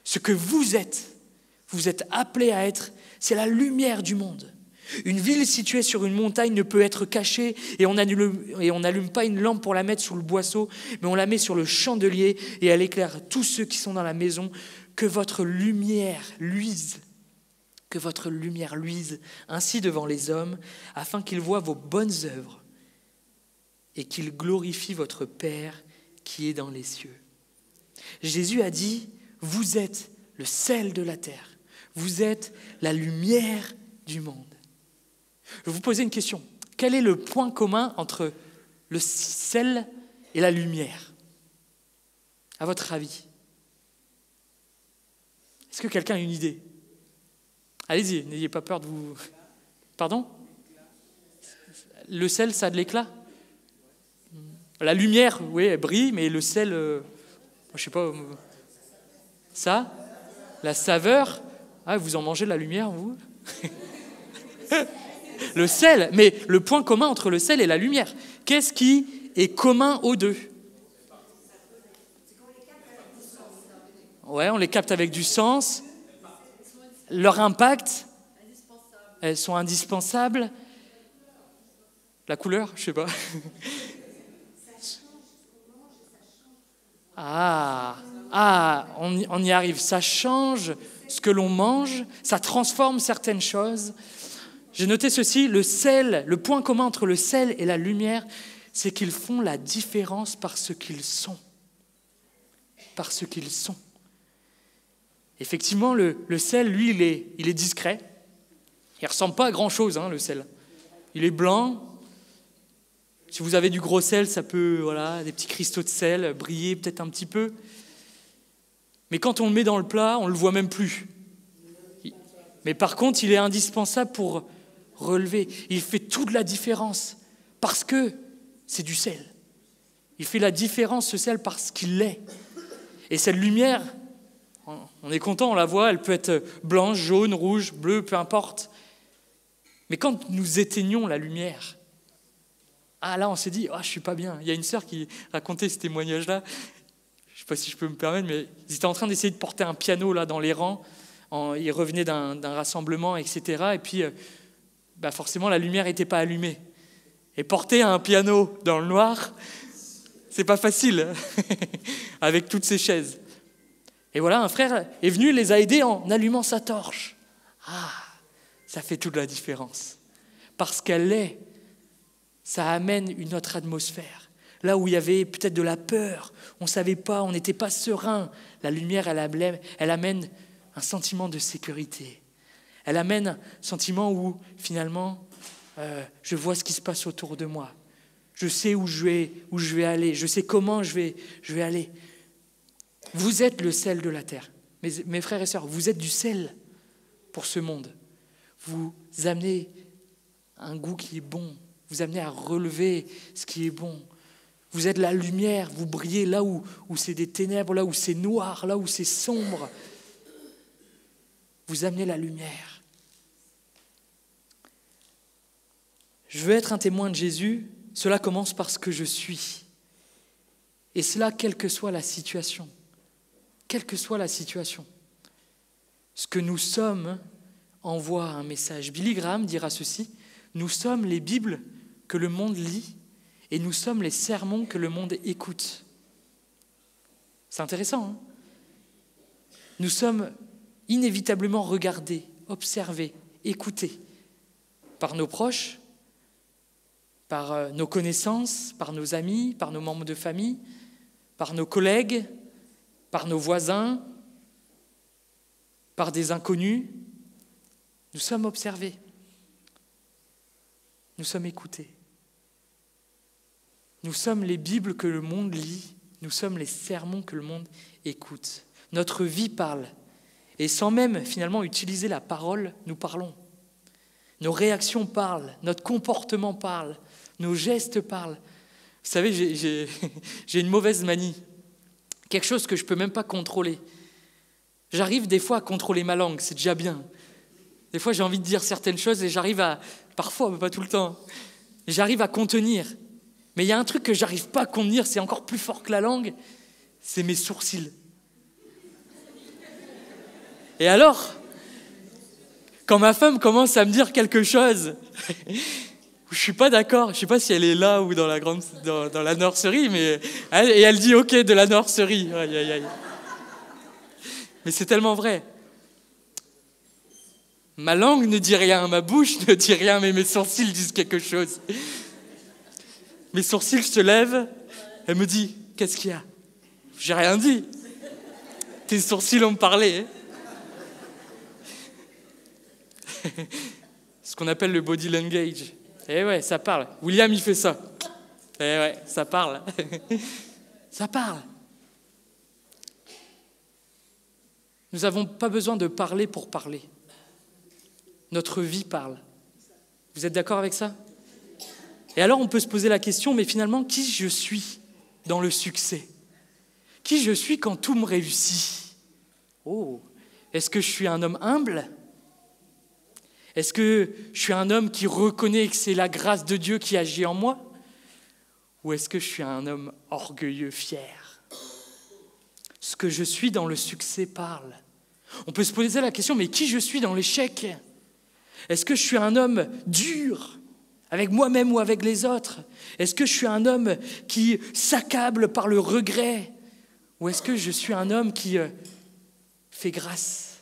ce que vous êtes appelés à être, c'est la lumière du monde. Une ville située sur une montagne ne peut être cachée et on n'allume pas une lampe pour la mettre sous le boisseau, mais on la met sur le chandelier et elle éclaire tous ceux qui sont dans la maison. Que votre lumière luise Que votre lumière luise ainsi devant les hommes, afin qu'ils voient vos bonnes œuvres et qu'ils glorifient votre Père qui est dans les cieux. Jésus a dit, vous êtes le sel de la terre, vous êtes la lumière du monde. Je vais vous poser une question. Quel est le point commun entre le sel et la lumière, à votre avis? Est-ce que quelqu'un a une idée? Allez-y, n'ayez pas peur de vous... Pardon? Le sel, ça a de l'éclat? La lumière, oui, elle brille, mais le sel, je sais pas... Ça? La saveur? Ah, vous en mangez de la lumière, vous? Le sel, mais le point commun entre le sel et la lumière, qu'est-ce qui est commun aux deux? Ouais, on les capte avec du sens. Leur impact, elles sont indispensables. La couleur, je sais pas. On y arrive. Ça change ce que l'on mange, ça transforme certaines choses. J'ai noté ceci, le sel, le point commun entre le sel et la lumière, c'est qu'ils font la différence par ce qu'ils sont. Par ce qu'ils sont. Effectivement, le sel, lui, il est discret. Il ne ressemble pas à grand-chose, le sel. Il est blanc. Si vous avez du gros sel, ça peut, des petits cristaux de sel, briller peut-être un petit peu. Mais quand on le met dans le plat, on ne le voit même plus. Mais par contre, il est indispensable pour relever. Il fait toute la différence parce que c'est du sel. Il fait la différence, ce sel, parce qu'il l'est. Et cette lumière... On est content, on la voit, elle peut être blanche, jaune, rouge, bleue, peu importe. Mais quand nous éteignons la lumière, là on s'est dit, je suis pas bien. Il y a une sœur qui racontait ce témoignage-là, je ne sais pas si je peux me permettre, mais ils étaient en train d'essayer de porter un piano là dans les rangs, ils revenaient d'un rassemblement, etc. Et puis forcément la lumière n'était pas allumée. Et porter un piano dans le noir, c'est pas facile, avec toutes ces chaises. Et voilà, un frère est venu, les a aidés en allumant sa torche. Ça fait toute la différence. Parce qu'elle est, ça amène une autre atmosphère. Là où il y avait peut-être de la peur, on ne savait pas, on n'était pas serein. La lumière, elle amène un sentiment de sécurité. Elle amène un sentiment où, finalement, je vois ce qui se passe autour de moi. Je sais où je vais aller, je sais comment je vais aller. Vous êtes le sel de la terre. Mes frères et sœurs, vous êtes du sel pour ce monde. Vous amenez un goût qui est bon. Vous amenez à relever ce qui est bon. Vous êtes la lumière. Vous brillez là où c'est des ténèbres, là où c'est noir, là où c'est sombre. Vous amenez la lumière. Je veux être un témoin de Jésus. Cela commence par ce que je suis. Et cela, quelle que soit la situation. Quelle que soit la situation, ce que nous sommes envoie un message. Billy Graham dira ceci, nous sommes les Bibles que le monde lit et nous sommes les sermons que le monde écoute. C'est intéressant, Nous sommes inévitablement regardés, observés, écoutés par nos proches, par nos connaissances, par nos amis, par nos membres de famille, par nos collègues, par nos voisins, par des inconnus. Nous sommes observés. Nous sommes écoutés. Nous sommes les Bibles que le monde lit. Nous sommes les sermons que le monde écoute. Notre vie parle. Et sans même finalement utiliser la parole, nous parlons. Nos réactions parlent. Notre comportement parle. Nos gestes parlent. Vous savez, j'ai une mauvaise manie. Quelque chose que je ne peux même pas contrôler. J'arrive des fois à contrôler ma langue, c'est déjà bien. Des fois, j'ai envie de dire certaines choses et j'arrive à... Parfois, mais pas tout le temps. J'arrive à contenir. Mais il y a un truc que je n'arrive pas à contenir, c'est encore plus fort que la langue, c'est mes sourcils. Et alors, quand ma femme commence à me dire quelque chose... Je ne suis pas d'accord, je ne sais pas si elle est là ou dans la nurserie, mais elle dit « ok » de la nurserie. Aïe. Mais c'est tellement vrai. Ma langue ne dit rien, ma bouche ne dit rien, mais mes sourcils disent quelque chose. Mes sourcils se lèvent, elle me dit, qu'est-ce qu'il y a? J'ai rien dit. Tes sourcils ont parlé. Hein. Ce qu'on appelle le body language. Eh ouais, ça parle. William, il fait ça. Eh ouais, ça parle. Ça parle. Nous n'avons pas besoin de parler pour parler. Notre vie parle. Vous êtes d'accord avec ça? Et alors, on peut se poser la question, mais finalement, qui je suis dans le succès? Qui je suis quand tout me réussit? Oh, est-ce que je suis un homme humble? Est-ce que je suis un homme qui reconnaît que c'est la grâce de Dieu qui agit en moi? Ou est-ce que je suis un homme orgueilleux, fier? Ce que je suis dans le succès parle. On peut se poser la question, mais qui je suis dans l'échec? Est-ce que je suis un homme dur avec moi-même ou avec les autres? Est-ce que je suis un homme qui s'accable par le regret? Ou est-ce que je suis un homme qui fait grâce?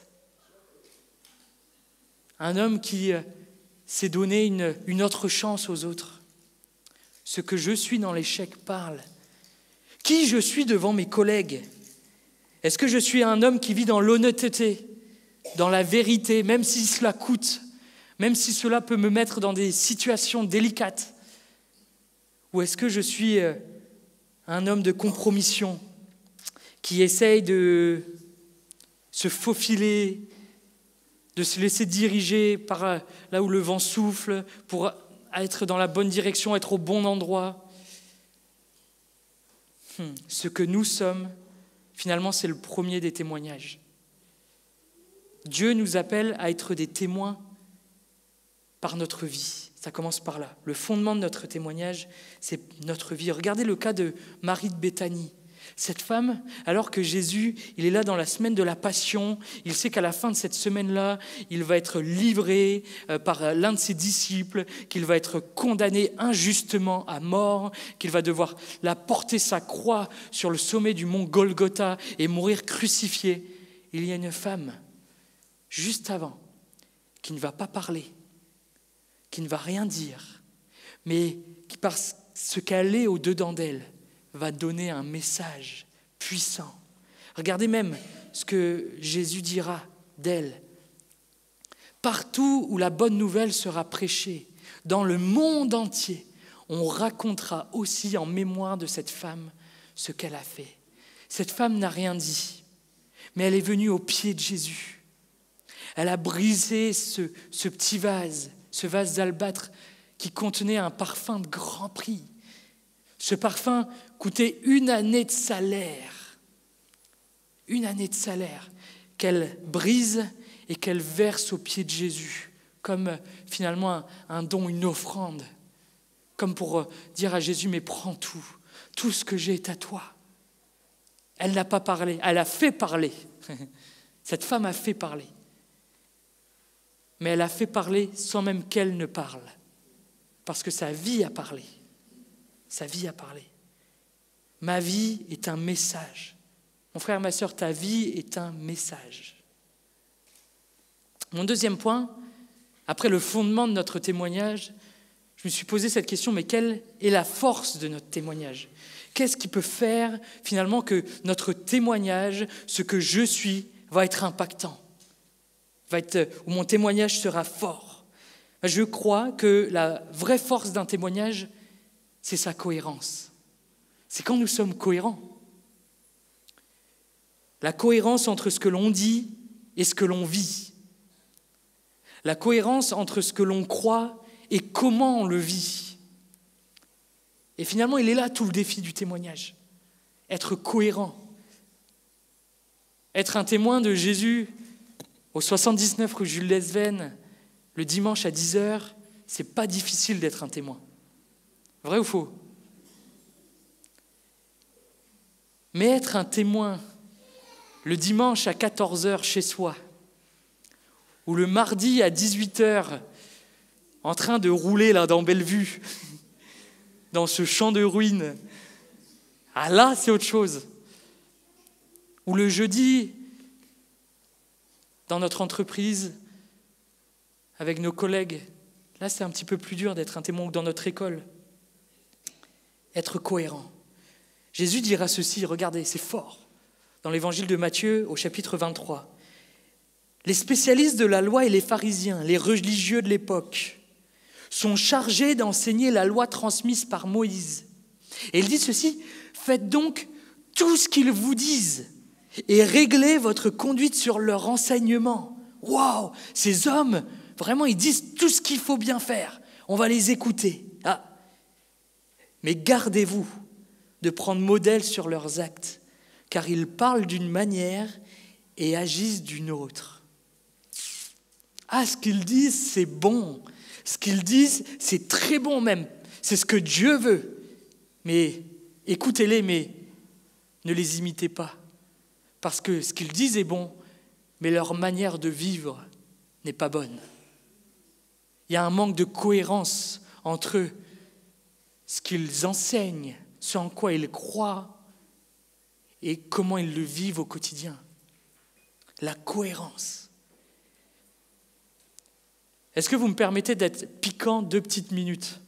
Un homme qui s'est donné une autre chance aux autres. Ce que je suis dans l'échec parle. Qui je suis devant mes collègues? Est-ce que je suis un homme qui vit dans l'honnêteté, dans la vérité, même si cela coûte, même si cela peut me mettre dans des situations délicates? Ou est-ce que je suis un homme de compromission qui essaye de se faufiler, de se laisser diriger par là où le vent souffle pour être dans la bonne direction, être au bon endroit? Ce que nous sommes, finalement, c'est le premier des témoignages. Dieu nous appelle à être des témoins par notre vie. Ça commence par là. Le fondement de notre témoignage, c'est notre vie. Regardez le cas de Marie de Béthanie. Cette femme, alors que Jésus, il est là dans la semaine de la Passion, il sait qu'à la fin de cette semaine-là, il va être livré par l'un de ses disciples, qu'il va être condamné injustement à mort, qu'il va devoir la porter sa croix sur le sommet du mont Golgotha et mourir crucifié. Il y a une femme, juste avant, qui ne va pas parler, qui ne va rien dire, mais qui, parce ce qu'elle est au-dedans d'elle, va donner un message puissant. Regardez même ce que Jésus dira d'elle. Partout où la bonne nouvelle sera prêchée, dans le monde entier, on racontera aussi en mémoire de cette femme ce qu'elle a fait. Cette femme n'a rien dit, mais elle est venue au pied de Jésus. Elle a brisé ce petit vase, ce vase d'albâtre qui contenait un parfum de grand prix. Ce parfum coûtait 1 année de salaire. 1 année de salaire qu'elle brise et qu'elle verse aux pieds de Jésus, comme finalement un don, une offrande, comme pour dire à Jésus, mais prends tout ce que j'ai est à toi. Elle n'a pas parlé, elle a fait parler. Cette femme a fait parler. Mais elle a fait parler sans même qu'elle ne parle, parce que sa vie a parlé. Sa vie a parlé. Ma vie est un message. Mon frère, ma sœur, ta vie est un message. Mon deuxième point, après le fondement de notre témoignage, je me suis posé cette question, mais quelle est la force de notre témoignage? Qu'est-ce qui peut faire finalement que notre témoignage, ce que je suis, va être impactant, où mon témoignage sera fort? Je crois que la vraie force d'un témoignage, c'est sa cohérence. C'est quand nous sommes cohérents. La cohérence entre ce que l'on dit et ce que l'on vit. La cohérence entre ce que l'on croit et comment on le vit. Et finalement, il est là tout le défi du témoignage. Être cohérent. Être un témoin de Jésus au 79 rue Jules Lesven, le dimanche à 10h, c'est pas difficile d'être un témoin. Vrai ou faux? Mais être un témoin le dimanche à 14h chez soi, ou le mardi à 18h, en train de rouler là dans Bellevue, dans ce champ de ruines, ah là c'est autre chose. Ou le jeudi, dans notre entreprise, avec nos collègues. Là, c'est un petit peu plus dur d'être un témoin que dans notre école. Être cohérent. Jésus dira ceci, regardez, c'est fort. Dans l'évangile de Matthieu, au chapitre 23. Les spécialistes de la loi et les pharisiens, les religieux de l'époque, sont chargés d'enseigner la loi transmise par Moïse. Et il dit ceci, faites donc tout ce qu'ils vous disent et réglez votre conduite sur leur enseignement. Waouh, ces hommes, vraiment, ils disent tout ce qu'il faut bien faire. On va les écouter. Ah. Mais gardez-vous de prendre modèle sur leurs actes, car ils parlent d'une manière et agissent d'une autre. Ah, ce qu'ils disent, c'est bon. Ce qu'ils disent, c'est très bon même. C'est ce que Dieu veut. Mais écoutez-les, mais ne les imitez pas. Parce que ce qu'ils disent est bon, mais leur manière de vivre n'est pas bonne. Il y a un manque de cohérence entre ce qu'ils enseignent, ce en quoi ils croient et comment ils le vivent au quotidien. La cohérence. Est-ce que vous me permettez d'être piquant 2 petites minutes ?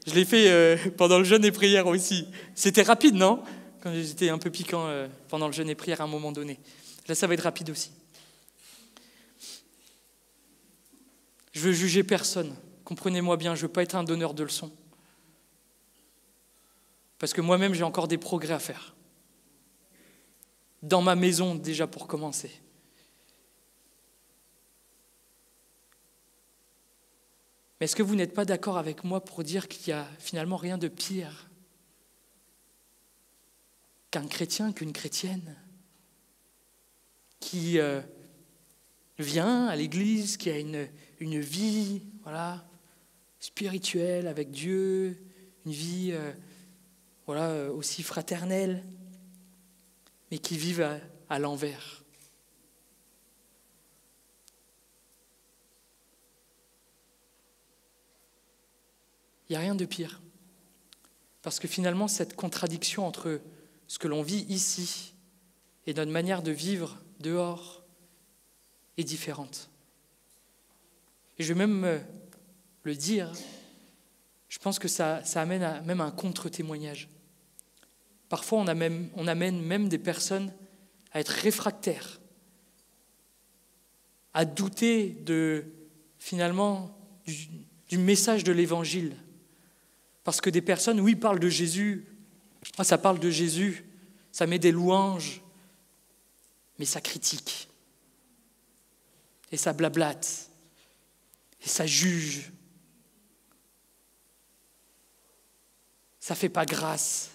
Je l'ai fait pendant le jeûne et prière aussi. C'était rapide, non ? Quand j'étais un peu piquant pendant le jeûne et prière à un moment donné. Là, ça va être rapide aussi. Je veux juger personne. Comprenez-moi bien, je ne veux pas être un donneur de leçons. Parce que moi-même, j'ai encore des progrès à faire. Dans ma maison, déjà pour commencer. Mais est-ce que vous n'êtes pas d'accord avec moi pour dire qu'il n'y a finalement rien de pire qu'un chrétien, qu'une chrétienne qui vient à l'église, qui a une vie spirituelle avec Dieu, une vie aussi fraternelle, mais qui vivent à l'envers. Il n'y a rien de pire. Parce que finalement, cette contradiction entre ce que l'on vit ici et notre manière de vivre dehors est différente. Et je vais même le dire, je pense que ça amène à même un contre-témoignage. Parfois, on amène même des personnes à être réfractaires, à douter finalement du message de l'Évangile. Parce que des personnes, oui, parlent de Jésus, ça parle de Jésus, ça met des louanges, mais ça critique. Et ça blablate. Et ça juge. Ça fait pas grâce.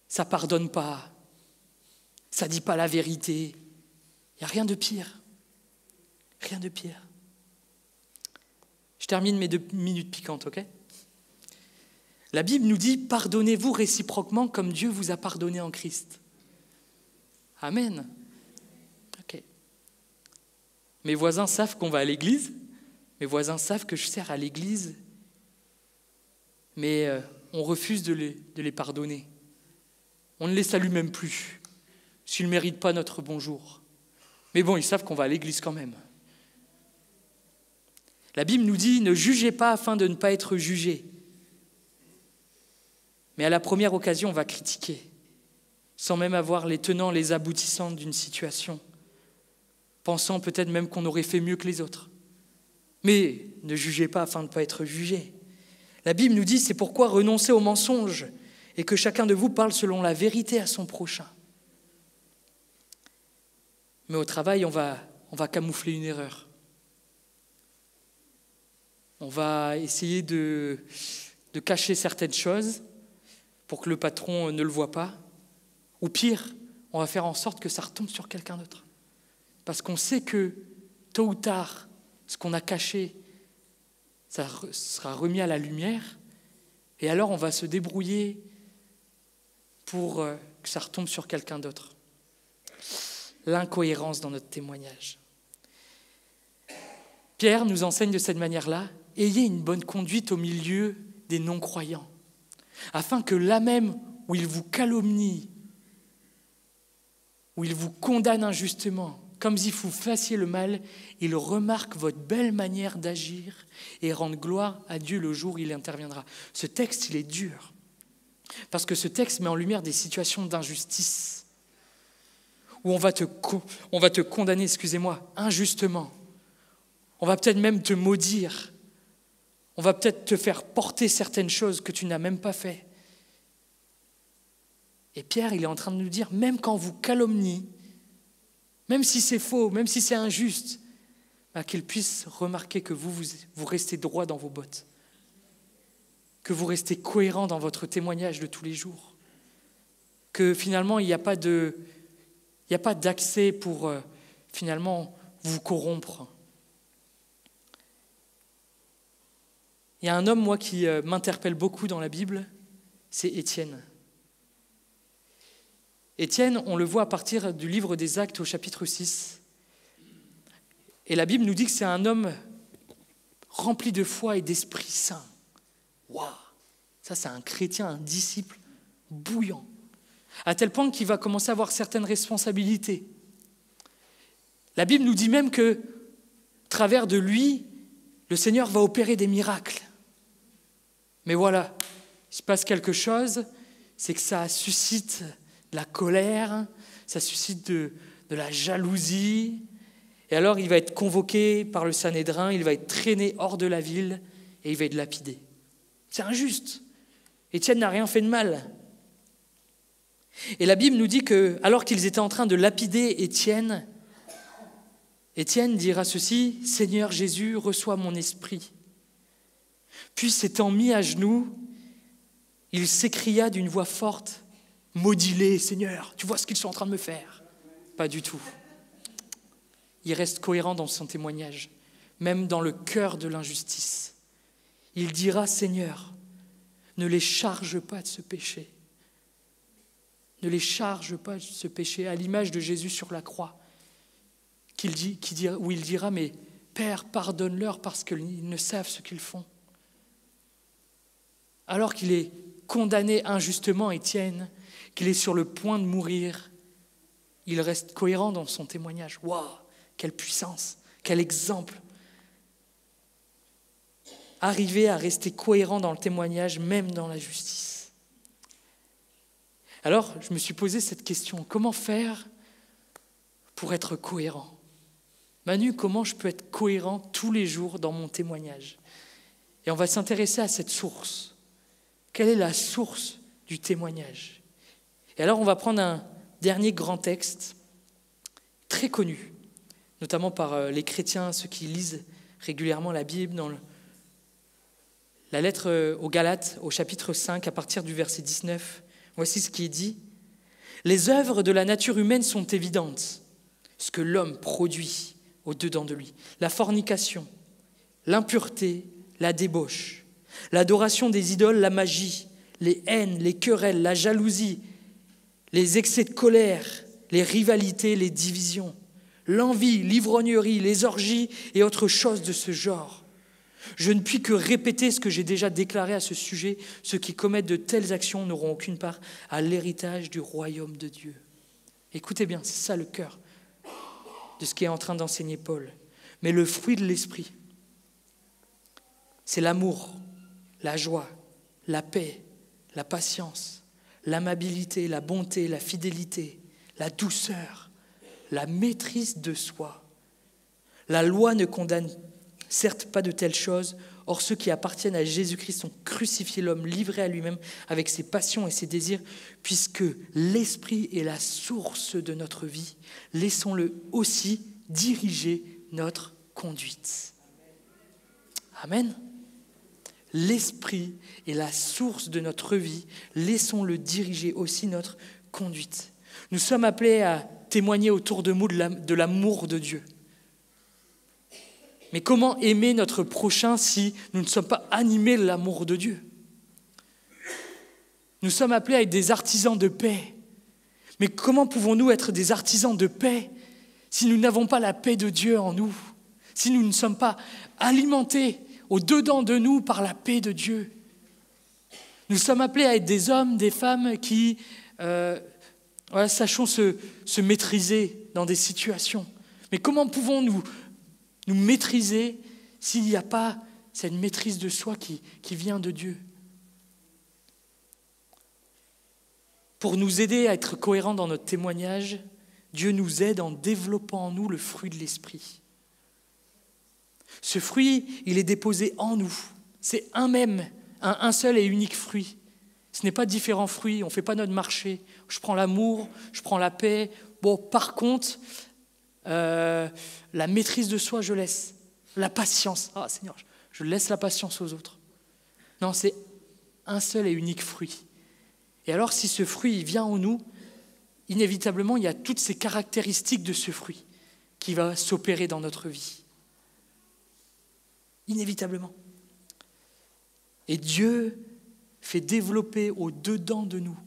Ça pardonne pas. Ça dit pas la vérité. Il n'y a rien de pire. Rien de pire. Je termine mes 2 minutes piquantes, ok ? La Bible nous dit « Pardonnez-vous réciproquement comme Dieu vous a pardonné en Christ. » Amen. Ok. Mes voisins savent qu'on va à l'église. Mes voisins savent que je sers à l'église. Mais on refuse de les pardonner. On ne les salue même plus, s'ils ne méritent pas notre bonjour. Mais bon, ils savent qu'on va à l'église quand même. La Bible nous dit « Ne jugez pas afin de ne pas être jugés. » Mais à la première occasion, on va critiquer, sans même avoir les tenants, les aboutissants d'une situation, pensant peut-être même qu'on aurait fait mieux que les autres. Mais ne jugez pas afin de ne pas être jugés. La Bible nous dit « C'est pourquoi renoncez au mensonge et que chacun de vous parle selon la vérité à son prochain. » Mais au travail, on va camoufler une erreur. On va essayer de cacher certaines choses pour que le patron ne le voit pas. Ou pire, on va faire en sorte que ça retombe sur quelqu'un d'autre. Parce qu'on sait que, tôt ou tard, ce qu'on a caché, ça sera remis à la lumière. Et alors, on va se débrouiller pour que ça retombe sur quelqu'un d'autre. L'incohérence dans notre témoignage. Pierre nous enseigne de cette manière-là, « Ayez une bonne conduite au milieu des non-croyants. » Afin que là même où ils vous calomnient, où ils vous condamnent injustement, comme si vous fassiez le mal, il remarque votre belle manière d'agir et rende gloire à Dieu le jour où il interviendra. Ce texte, il est dur. Parce que ce texte met en lumière des situations d'injustice où on va te condamner, injustement. On va peut-être même te maudire. On va peut-être te faire porter certaines choses que tu n'as même pas fait. Et Pierre, il est en train de nous dire, même quand on vous calomnie, même si c'est faux, même si c'est injuste, qu'il puisse remarquer que vous restez droit dans vos bottes, que vous restez cohérent dans votre témoignage de tous les jours, que finalement il n'y a pas d'accès pour finalement vous corrompre. Il y a un homme, moi, qui m'interpelle beaucoup dans la Bible, c'est Étienne. Étienne, on le voit à partir du livre des Actes au chapitre 6. Et la Bible nous dit que c'est un homme rempli de foi et d'Esprit Saint. Waouh! Ça, c'est un chrétien, un disciple bouillant. À tel point qu'il va commencer à avoir certaines responsabilités. La Bible nous dit même que, à travers de lui, le Seigneur va opérer des miracles. Mais voilà, il se passe quelque chose, c'est que ça suscite de la colère, ça suscite de la jalousie. Et alors, il va être convoqué par le Sanhédrin, il va être traîné hors de la ville et il va être lapidé. C'est injuste. Étienne n'a rien fait de mal. Et la Bible nous dit que, alors qu'ils étaient en train de lapider Étienne, Étienne dira ceci, « Seigneur Jésus, reçois mon esprit. » Puis, s'étant mis à genoux, il s'écria d'une voix forte, « Maudis-les, Seigneur, tu vois ce qu'ils sont en train de me faire. » Pas du tout. Il reste cohérent dans son témoignage, même dans le cœur de l'injustice. Il dira, « Seigneur, ne les charge pas de ce péché. » Ne les charge pas de ce péché, à l'image de Jésus sur la croix, où il dira, « Mais Père, pardonne-leur parce qu'ils ne savent ce qu'ils font. » Alors qu'il est condamné injustement, Étienne, qu'il est sur le point de mourir, il reste cohérent dans son témoignage. Waouh, quelle puissance, quel exemple! Arriver à rester cohérent dans le témoignage, même dans la justice. Alors, je me suis posé cette question, comment faire pour être cohérent? Manu, comment je peux être cohérent tous les jours dans mon témoignage? Et on va s'intéresser à cette source. Quelle est la source du témoignage? Et alors, on va prendre un dernier grand texte, très connu, notamment par les chrétiens, ceux qui lisent régulièrement la Bible, dans la lettre aux Galates, au chapitre 5, à partir du verset 19. Voici ce qui est dit. « Les œuvres de la nature humaine sont évidentes, ce que l'homme produit au-dedans de lui. La fornication, l'impureté, la débauche, l'adoration des idoles, la magie, les haines, les querelles, la jalousie, les excès de colère, les rivalités, les divisions, l'envie, l'ivrognerie, les orgies et autres choses de ce genre. Je ne puis que répéter ce que j'ai déjà déclaré à ce sujet. Ceux qui commettent de telles actions n'auront aucune part à l'héritage du royaume de Dieu. » Écoutez bien, c'est ça le cœur de ce qu'est en train d'enseigner Paul. Mais le fruit de l'esprit, c'est l'amour, la joie, la paix, la patience, l'amabilité, la bonté, la fidélité, la douceur, la maîtrise de soi. La loi ne condamne certes pas de telles choses, or ceux qui appartiennent à Jésus-Christ ont crucifié l'homme, livré à lui-même avec ses passions et ses désirs, puisque l'esprit est la source de notre vie, laissons-le aussi diriger notre conduite. Amen. L'esprit est la source de notre vie, laissons-le diriger aussi notre conduite. Nous sommes appelés à témoigner autour de nous de l'amour de Dieu. Mais comment aimer notre prochain si nous ne sommes pas animés de l'amour de Dieu? Nous sommes appelés à être des artisans de paix. Mais comment pouvons-nous être des artisans de paix si nous n'avons pas la paix de Dieu en nous? Si nous ne sommes pas alimentés au-dedans de nous par la paix de Dieu? Nous sommes appelés à être des hommes, des femmes qui sachons se maîtriser dans des situations. Mais comment pouvons-nous nous maîtriser s'il n'y a pas cette maîtrise de soi qui vient de Dieu? Pour nous aider à être cohérents dans notre témoignage, Dieu nous aide en développant en nous le fruit de l'esprit. Ce fruit, il est déposé en nous. C'est un même, un seul et unique fruit. Ce n'est pas différents fruits, on ne fait pas notre marché. Je prends l'amour, je prends la paix. Bon, par contre, la maîtrise de soi, je laisse. La patience. Ah Seigneur, je laisse la patience aux autres. Non, c'est un seul et unique fruit. Et alors, si ce fruit il vient en nous, inévitablement, il y a toutes ces caractéristiques de ce fruit qui va s'opérer dans notre vie. Inévitablement. Et Dieu fait développer au-dedans de nous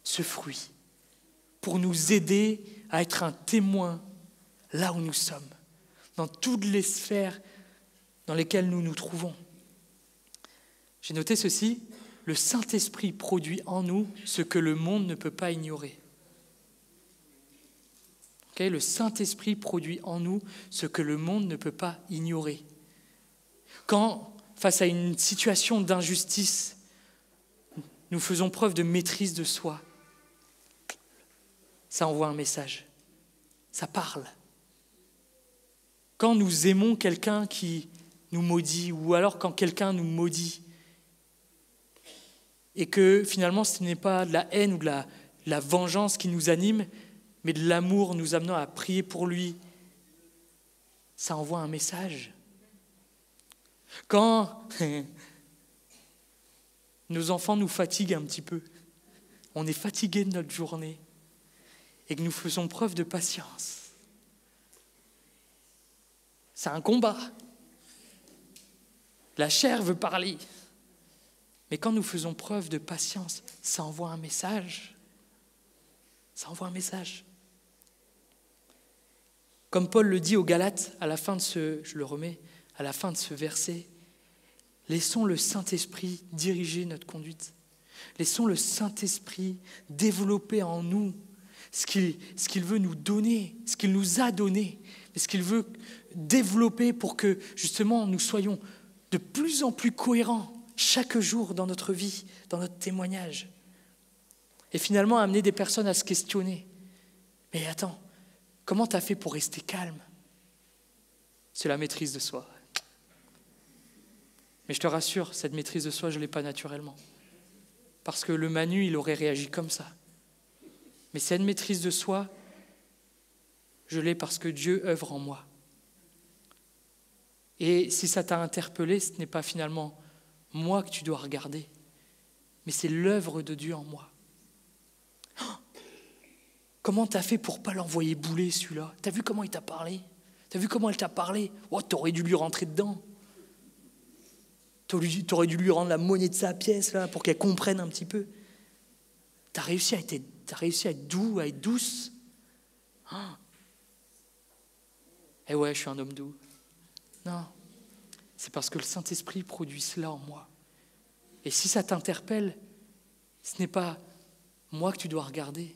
ce fruit pour nous aider à être un témoin là où nous sommes, dans toutes les sphères dans lesquelles nous nous trouvons. J'ai noté ceci, le Saint-Esprit produit en nous ce que le monde ne peut pas ignorer. Okay, le Saint-Esprit produit en nous ce que le monde ne peut pas ignorer. Quand, face à une situation d'injustice, nous faisons preuve de maîtrise de soi, ça envoie un message, ça parle. Quand nous aimons quelqu'un qui nous maudit, ou alors quand quelqu'un nous maudit, et que finalement ce n'est pas de la haine ou de la vengeance qui nous anime, mais de l'amour nous amenant à prier pour lui, ça envoie un message. Quand nos enfants nous fatiguent un petit peu, on est fatigué de notre journée, et que nous faisons preuve de patience, c'est un combat. La chair veut parler. Mais quand nous faisons preuve de patience, ça envoie un message. Ça envoie un message. Comme Paul le dit aux Galates, à la fin de à la fin de ce verset, laissons le Saint-Esprit diriger notre conduite. Laissons le Saint-Esprit développer en nous ce qu'il veut nous donner, ce qu'il nous a donné, mais ce qu'il veut développer pour que justement nous soyons de plus en plus cohérents chaque jour dans notre vie, dans notre témoignage. Et finalement amener des personnes à se questionner. Mais attends, comment tu as fait pour rester calme? C'est la maîtrise de soi. Mais je te rassure, cette maîtrise de soi, je ne l'ai pas naturellement. Parce que le Manu, il aurait réagi comme ça. Mais cette maîtrise de soi, je l'ai parce que Dieu œuvre en moi. Et si ça t'a interpellé, ce n'est pas finalement moi que tu dois regarder, mais c'est l'œuvre de Dieu en moi. Oh, comment t'as fait pour ne pas l'envoyer bouler celui-là? T'as vu comment il t'a parlé? T'as vu comment elle t'a parlé? Oh, t'aurais dû lui rentrer dedans. T'aurais dû lui rendre la monnaie de sa pièce là, pour qu'elle comprenne un petit peu. T'as réussi à être doux, à être douce. Oh. Eh ouais, je suis un homme doux. Non, c'est parce que le Saint-Esprit produit cela en moi. Et si ça t'interpelle, ce n'est pas moi que tu dois regarder,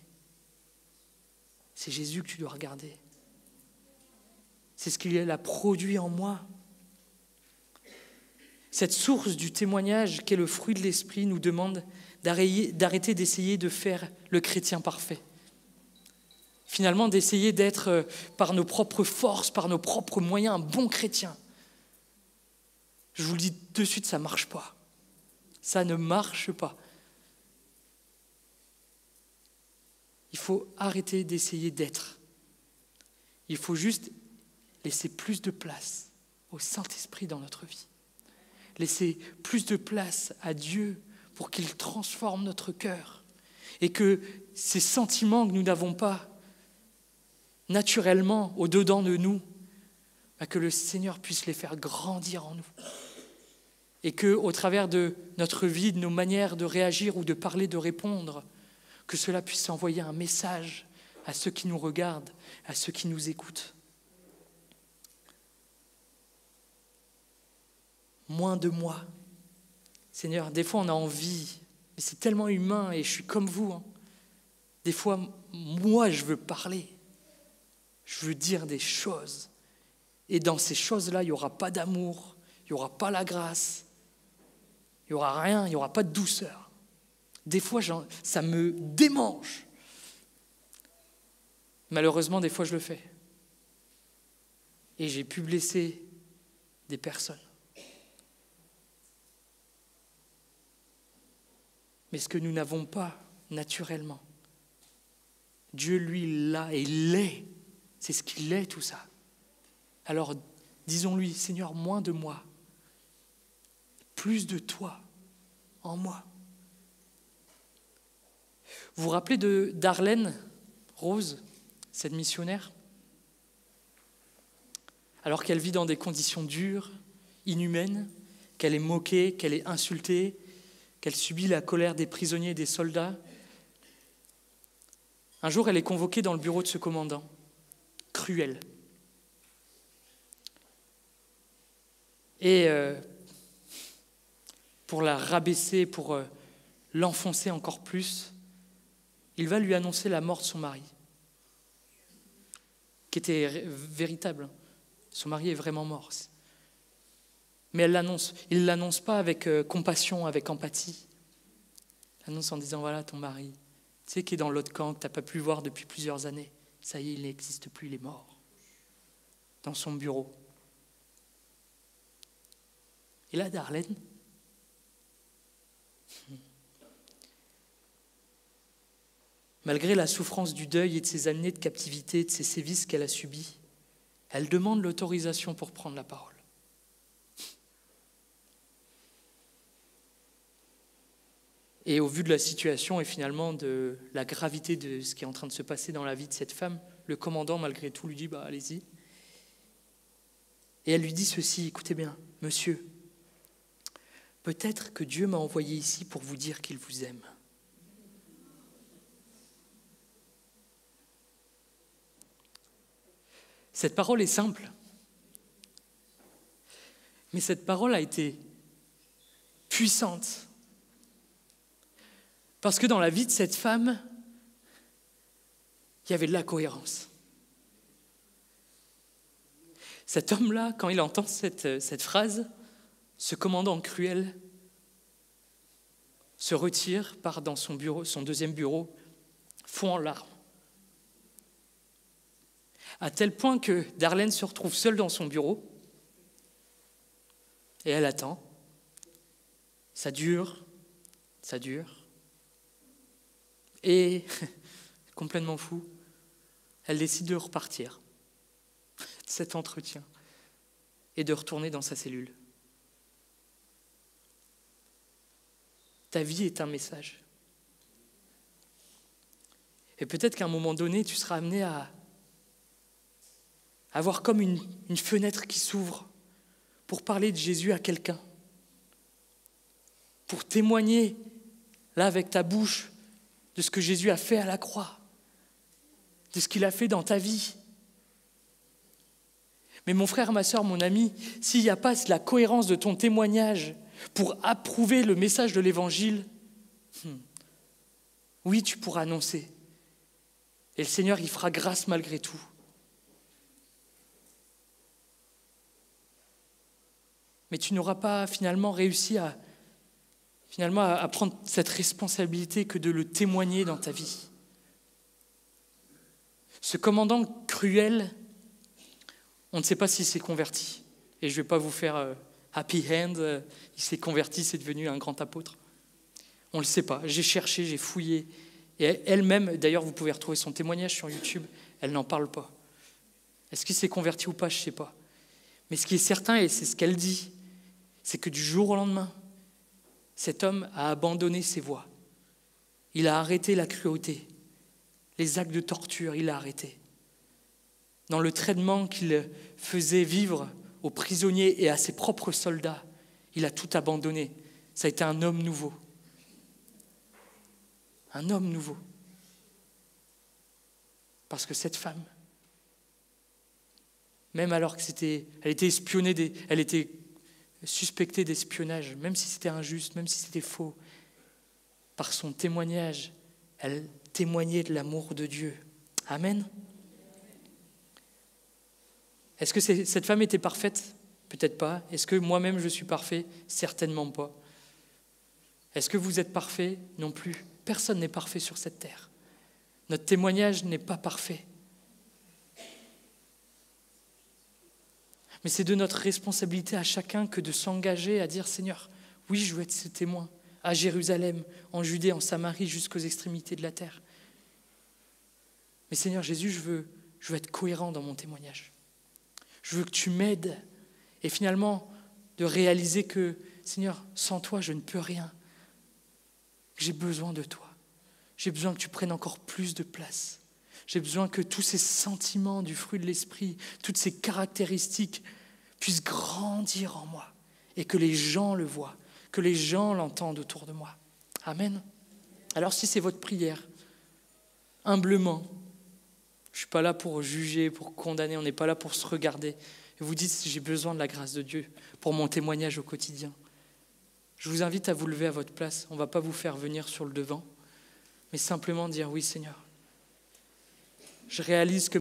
c'est Jésus que tu dois regarder. C'est ce qu'il a produit en moi. Cette source du témoignage qu'est le fruit de l'Esprit nous demande d'arrêter d'essayer de faire le chrétien parfait. Finalement, d'essayer d'être par nos propres forces, par nos propres moyens, un bon chrétien. Je vous le dis de suite, ça ne marche pas. Ça ne marche pas. Il faut arrêter d'essayer d'être. Il faut juste laisser plus de place au Saint-Esprit dans notre vie. Laisser plus de place à Dieu pour qu'il transforme notre cœur. Et que ces sentiments que nous n'avons pas naturellement au-dedans de nous, que le Seigneur puisse les faire grandir en nous. Et qu'au travers de notre vie, de nos manières de réagir ou de parler, de répondre, que cela puisse envoyer un message à ceux qui nous regardent, à ceux qui nous écoutent. Moins de moi. Seigneur, des fois on a envie, mais c'est tellement humain et je suis comme vous. Des fois, moi je veux parler. Je veux dire des choses. Et dans ces choses-là, il n'y aura pas d'amour, il n'y aura pas la grâce, il n'y aura rien, il n'y aura pas de douceur. Des fois, ça me démange. Malheureusement, des fois, je le fais. Et j'ai pu blesser des personnes. Mais ce que nous n'avons pas naturellement, Dieu, lui, l'a et il l'est. C'est ce qu'il est, tout ça. Alors, disons-lui, Seigneur, moins de moi, plus de toi en moi. Vous vous rappelez d'Arlène Rose, cette missionnaire ? Alors qu'elle vit dans des conditions dures, inhumaines, qu'elle est moquée, qu'elle est insultée, qu'elle subit la colère des prisonniers et des soldats. Un jour, elle est convoquée dans le bureau de ce commandant, cruel. Et pour la rabaisser, pour l'enfoncer encore plus, il va lui annoncer la mort de son mari, qui était véritable. Son mari est vraiment mort. Mais il ne l'annonce pas avec compassion, avec empathie. Il l'annonce en disant, voilà ton mari, tu sais, qui est dans l'autre camp, que tu n'as pas pu voir depuis plusieurs années. Ça y est, il n'existe plus, il est mort. Dans son bureau. Et là, Darlène, malgré la souffrance du deuil et de ses années de captivité, de ses sévices qu'elle a subis, elle demande l'autorisation pour prendre la parole. Et au vu de la situation et finalement de la gravité de ce qui est en train de se passer dans la vie de cette femme, le commandant, malgré tout, lui dit « allez-y ». Et elle lui dit ceci, écoutez bien, « Monsieur, peut-être que Dieu m'a envoyé ici pour vous dire qu'il vous aime. » Cette parole est simple, mais cette parole a été puissante. Parce que dans la vie de cette femme, il y avait de la cohérence. Cet homme-là, quand il entend cette phrase, ce commandant cruel se retire, part dans son bureau, son deuxième bureau, fond en larmes. À tel point que Darlène se retrouve seule dans son bureau et elle attend. Ça dure. Et, complètement fou, elle décide de repartir de cet entretien et de retourner dans sa cellule. Ta vie est un message. Et peut-être qu'à un moment donné, tu seras amené à avoir comme une fenêtre qui s'ouvre pour parler de Jésus à quelqu'un, pour témoigner, là, avec ta bouche, de ce que Jésus a fait à la croix, de ce qu'il a fait dans ta vie. Mais mon frère, ma sœur, mon ami, s'il n'y a pas la cohérence de ton témoignage pour approuver le message de l'Évangile, oui, tu pourras annoncer. Et le Seigneur, il fera grâce malgré tout. Mais tu n'auras pas finalement réussi à prendre cette responsabilité que de le témoigner dans ta vie. Ce commandant cruel, on ne sait pas s'il s'est converti. Et je ne vais pas vous faire happy end, il s'est converti, c'est devenu un grand apôtre. On ne le sait pas. J'ai cherché, j'ai fouillé. Et elle-même, d'ailleurs, vous pouvez retrouver son témoignage sur YouTube, elle n'en parle pas. Est-ce qu'il s'est converti ou pas, je ne sais pas. Mais ce qui est certain, et c'est ce qu'elle dit, c'est que du jour au lendemain, cet homme a abandonné ses voies. Il a arrêté la cruauté, les actes de torture, il a arrêté. Dans le traitement qu'il faisait vivre aux prisonniers et à ses propres soldats, il a tout abandonné. Ça a été un homme nouveau. Un homme nouveau. Parce que cette femme, même alors qu'elle était espionnée, elle était suspectée d'espionnage, même si c'était injuste, même si c'était faux, par son témoignage, elle témoignait de l'amour de Dieu. Amen. Est-ce que cette femme était parfaite? Peut-être pas. Est-ce que moi-même je suis parfait? Certainement pas. Est-ce que vous êtes parfait? Non plus. Personne n'est parfait sur cette terre. Notre témoignage n'est pas parfait. Mais c'est de notre responsabilité à chacun que de s'engager à dire, Seigneur, oui, je veux être ce témoin, à Jérusalem, en Judée, en Samarie, jusqu'aux extrémités de la terre. Mais Seigneur Jésus, je veux être cohérent dans mon témoignage. Je veux que tu m'aides. Et finalement, de réaliser que, Seigneur, sans toi, je ne peux rien. J'ai besoin de toi. J'ai besoin que tu prennes encore plus de place. J'ai besoin que tous ces sentiments du fruit de l'esprit, toutes ces caractéristiques puissent grandir en moi et que les gens le voient, que les gens l'entendent autour de moi. Amen. Alors si c'est votre prière, humblement, je ne suis pas là pour juger, pour condamner, on n'est pas là pour se regarder. Et vous dites, j'ai besoin de la grâce de Dieu pour mon témoignage au quotidien. Je vous invite à vous lever à votre place. On ne va pas vous faire venir sur le devant, mais simplement dire, oui Seigneur, je réalise que